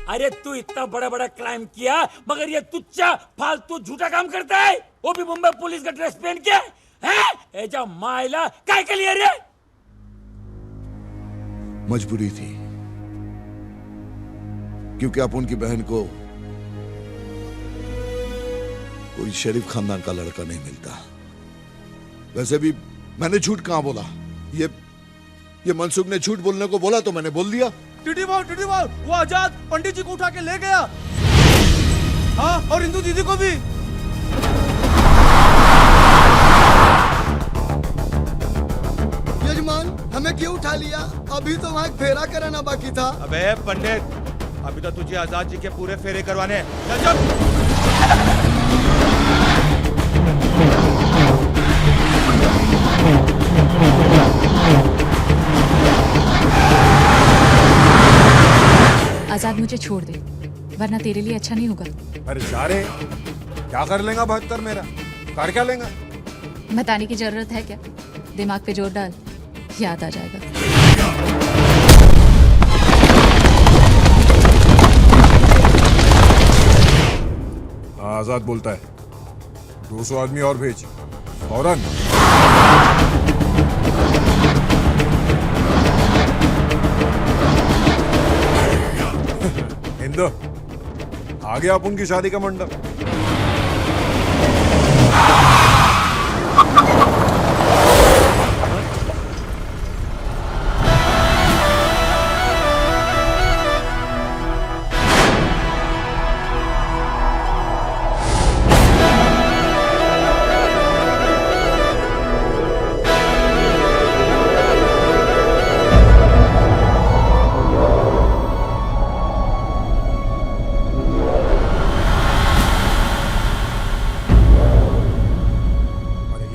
अरे तू इतना बड़ा बड़ा क्राइम किया मगर ये तुच्चा फालतू झूठा काम करता है, वो भी मुंबई पुलिस का ड्रेस पहन के है? जा माइला काय के लिए रे? मजबूरी थी, क्योंकि आप उनकी बहन को कोई शरीफ खानदान का लड़का नहीं मिलता। वैसे भी मैंने झूठ कहां बोला? ये मनसूख ने झूठ बोलने को बोला तो मैंने बोल दिया। टीटी बाबू, वो आजाद पंडित जी को उठा के ले गया। हाँ, और इंदू दीदी को भी। यजमान, हमें क्यों उठा लिया? अभी तो वहाँ एक फेरा कराना बाकी था। अबे पंडित, अभी तो तुझे आजाद जी के पूरे फेरे करवाने हैं। चल। आजाद मुझे छोड़ दे, वरना तेरे लिए अच्छा नहीं होगा। अरे सारे क्या कर लेगा 72 मेरा? कर क्या लेगा? बताने की जरूरत है क्या? दिमाग पे जोर डाल, याद आ जाएगा। आजाद बोलता है 200 आदमी और भेज फौरन। हिंदू आ गया आप उनकी शादी का मंडप।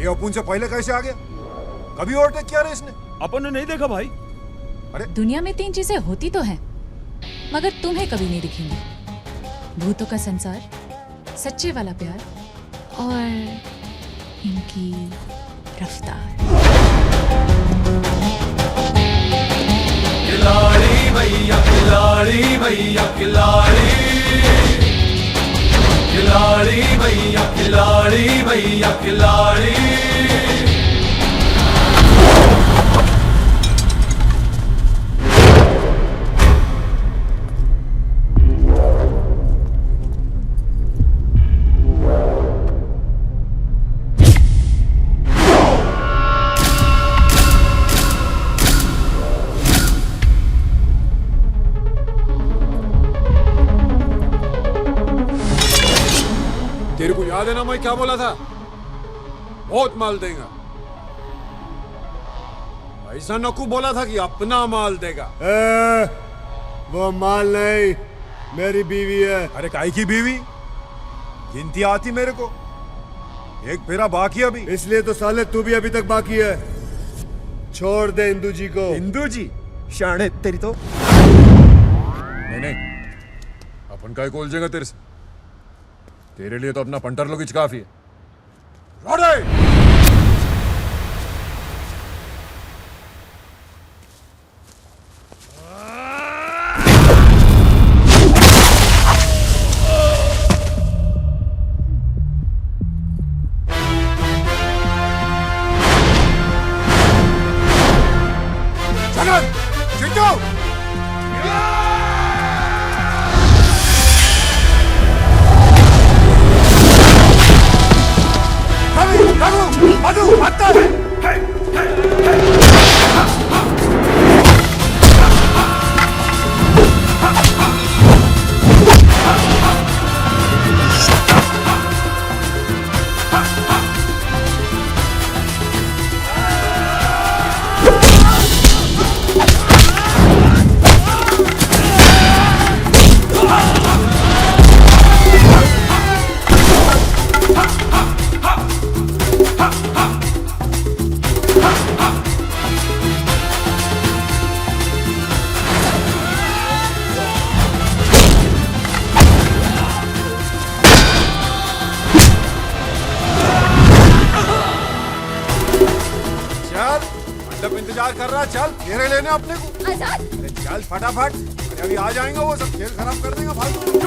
अपन से पहले कैसे आ गया? कभी ओवरटेक किया रे इसने? अपन ने नहीं देखा भाई। अरे दुनिया में 3 चीजें होती तो हैं, मगर तुम्हें कभी नहीं दिखेंगी। भूतों का संसार, सच्चे वाला प्यार और इनकी रफ्तार। खिलाड़ी भैया, खिलाड़ी भैया, खिलाड़ी, खिलाड़ी भैया, खिलाड़ी भैया, खिलाड़ी। तेरे को याद है ना मैं क्या बोला था? बहुत माल देगा। ऐसा नकू बोला था कि अपना माल देगा। वो माल नहीं, मेरी बीवी है। अरे काई की बीवी? गिनती आती मेरे को, एक फेरा बाकी अभी। इसलिए तो साले तू भी अभी तक बाकी है। छोड़ दे इंदू जी को। इंदू जी शाणे तेरी तो। नहीं, अपन का कोल जाएगा तेरे से। तेरे लिए तो अपना पंटर लोग काफी है। जगन, बच्चों। मधु पत्थर इंतजार कर रहा। चल घेरे लेने अपने को। आजाद अरे चल फटाफट, अरे अभी आ जाएंगे वो सब, खेल खराब कर देंगे फालतू।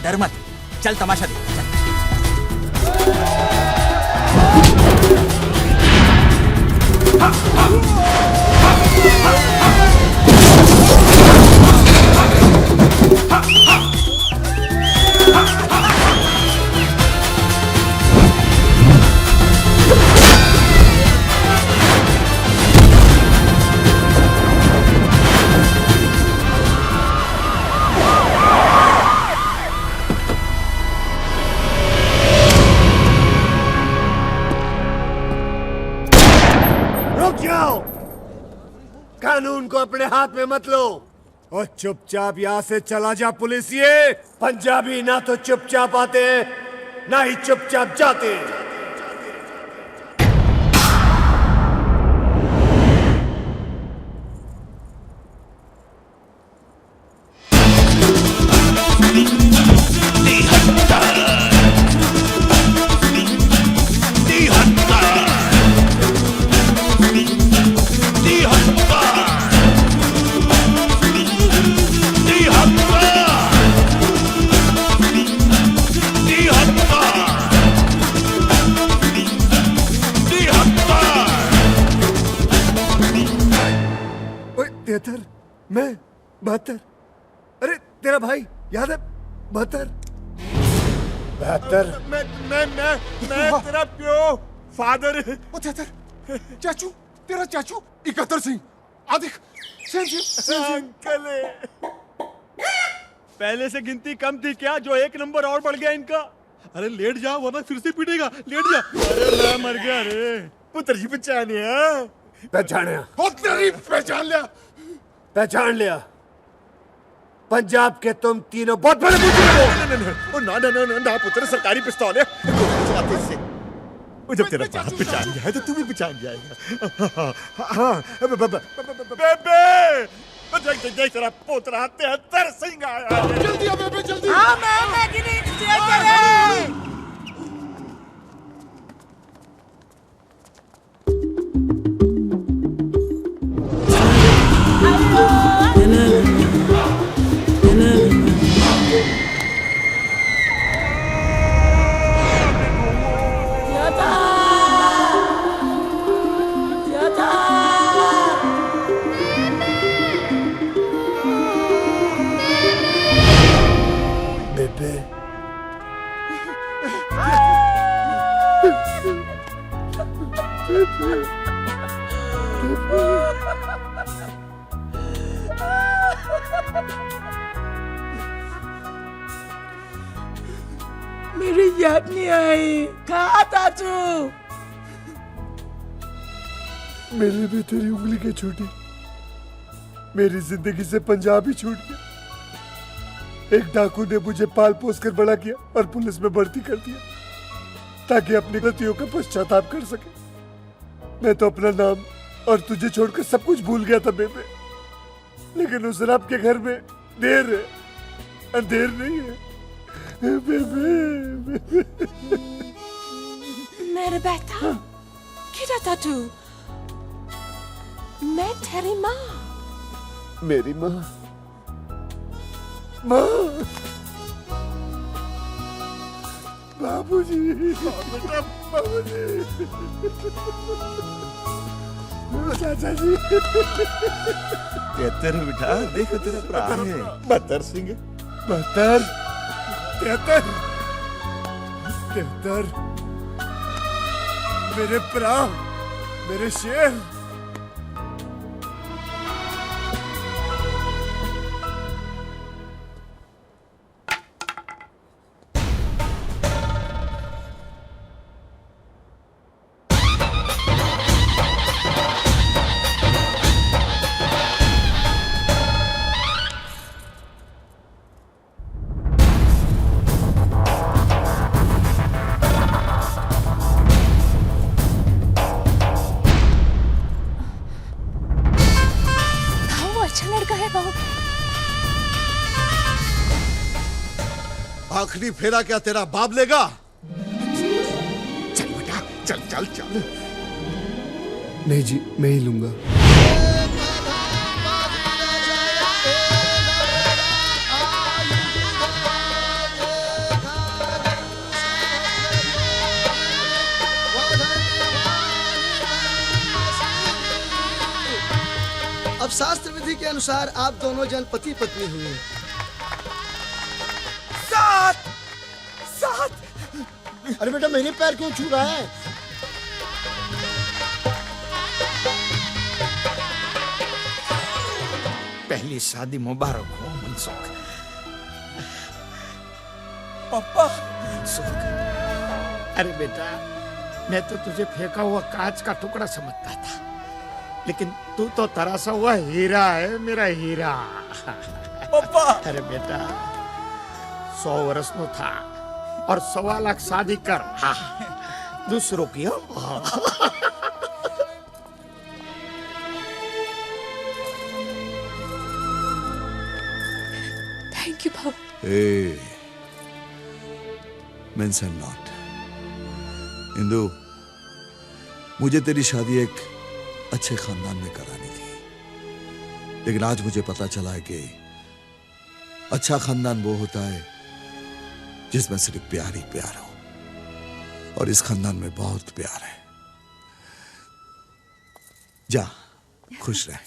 डर मत, चल तमाशा देख। रुक जाओ, कानून को अपने हाथ में मत लो और चुपचाप यहाँ से चला जा। पुलिसिए, पंजाबी ना तो चुपचाप आते हैं ना ही चुपचाप जाते हैं। तिहत्तर, मैं 72। अरे तेरा भाई याद है? 72 72। मैं तेरा प्यो फादर। चाचू, तेरा चाचू 71 सिंह। आदिक अंकल पहले से गिनती कम थी क्या, जो एक नंबर और बढ़ गया इनका? अरे लेट जा वरना फिर से पीटेगा, लेट जा। अरे मैं मर गया रे। पुत्र जी पहचाने पहचाना, पहचान लिया, पहचान लिया। पंजाब के तुम तीनों बहुत बड़े मुजरिम हो। ना पुत्र, सरकारी पिस्तौल है। जब तेरा बाप पहचान जाए तो तू भी पहचान जाएगा। हाँ, बेबे देख तेरा पोतरा 73 सिंह आया। जल्दी आ बेबे, जल्दी। हाँ मैं चले। बेबे, मेरी याद नहीं आई। कहा था तू? मेरे भी तेरी उंगली के छूटी, मेरी जिंदगी से पंजाब ही छूट गया। एक डाकू ने मुझे पाल पोस कर बड़ा किया और पुलिस में भर्ती कर दिया ताकि अपनी गलतियों का पश्चाताप कर सके। मैं तो अपना नाम और तुझे छोड़कर सब कुछ भूल गया था बेबे, लेकिन उस रब के घर में देर है, अंधेर नहीं है बेबे। मेरे बेटा, किधर था तू? मैं तेरी माँ। मेरी माँ, माँ, बाबूजी, बाबूजी, चाचा जी। तेतर बेटा, देखो तेरा भरा है 72 सिंह। 72, 73, 73। मेरे भरा, मेरे शेर। आखिरी फेरा क्या तेरा बाप लेगा? चल बेटा, चल चल चल। नहीं जी, मैं ही लूंगा। अब शास्त्र विधि के अनुसार आप दोनों जन पति पत्नी हुए। अरे बेटा, मेरे पैर क्यों छू रहा है? पहली शादी मुबारक हो मनसुख। पापा। मनसुख, अरे बेटा, मैं तो तुझे फेंका हुआ कांच का टुकड़ा समझता था, लेकिन तू तो तरासा हुआ हीरा है, मेरा हीरा। पप्पा अरे बेटा 100 वर्ष नो था और 1.25 लाख शादी कर। हाँ, दूसरों की हो। Thank you Baba. Hey, means I'm not. Indu, मुझे तेरी शादी एक अच्छे खानदान में करानी थी, लेकिन आज मुझे पता चला है कि अच्छा खानदान वो होता है जिसमें सिर्फ प्यार ही प्यार हो, और इस खानदान में बहुत प्यार है। जा, खुश रह।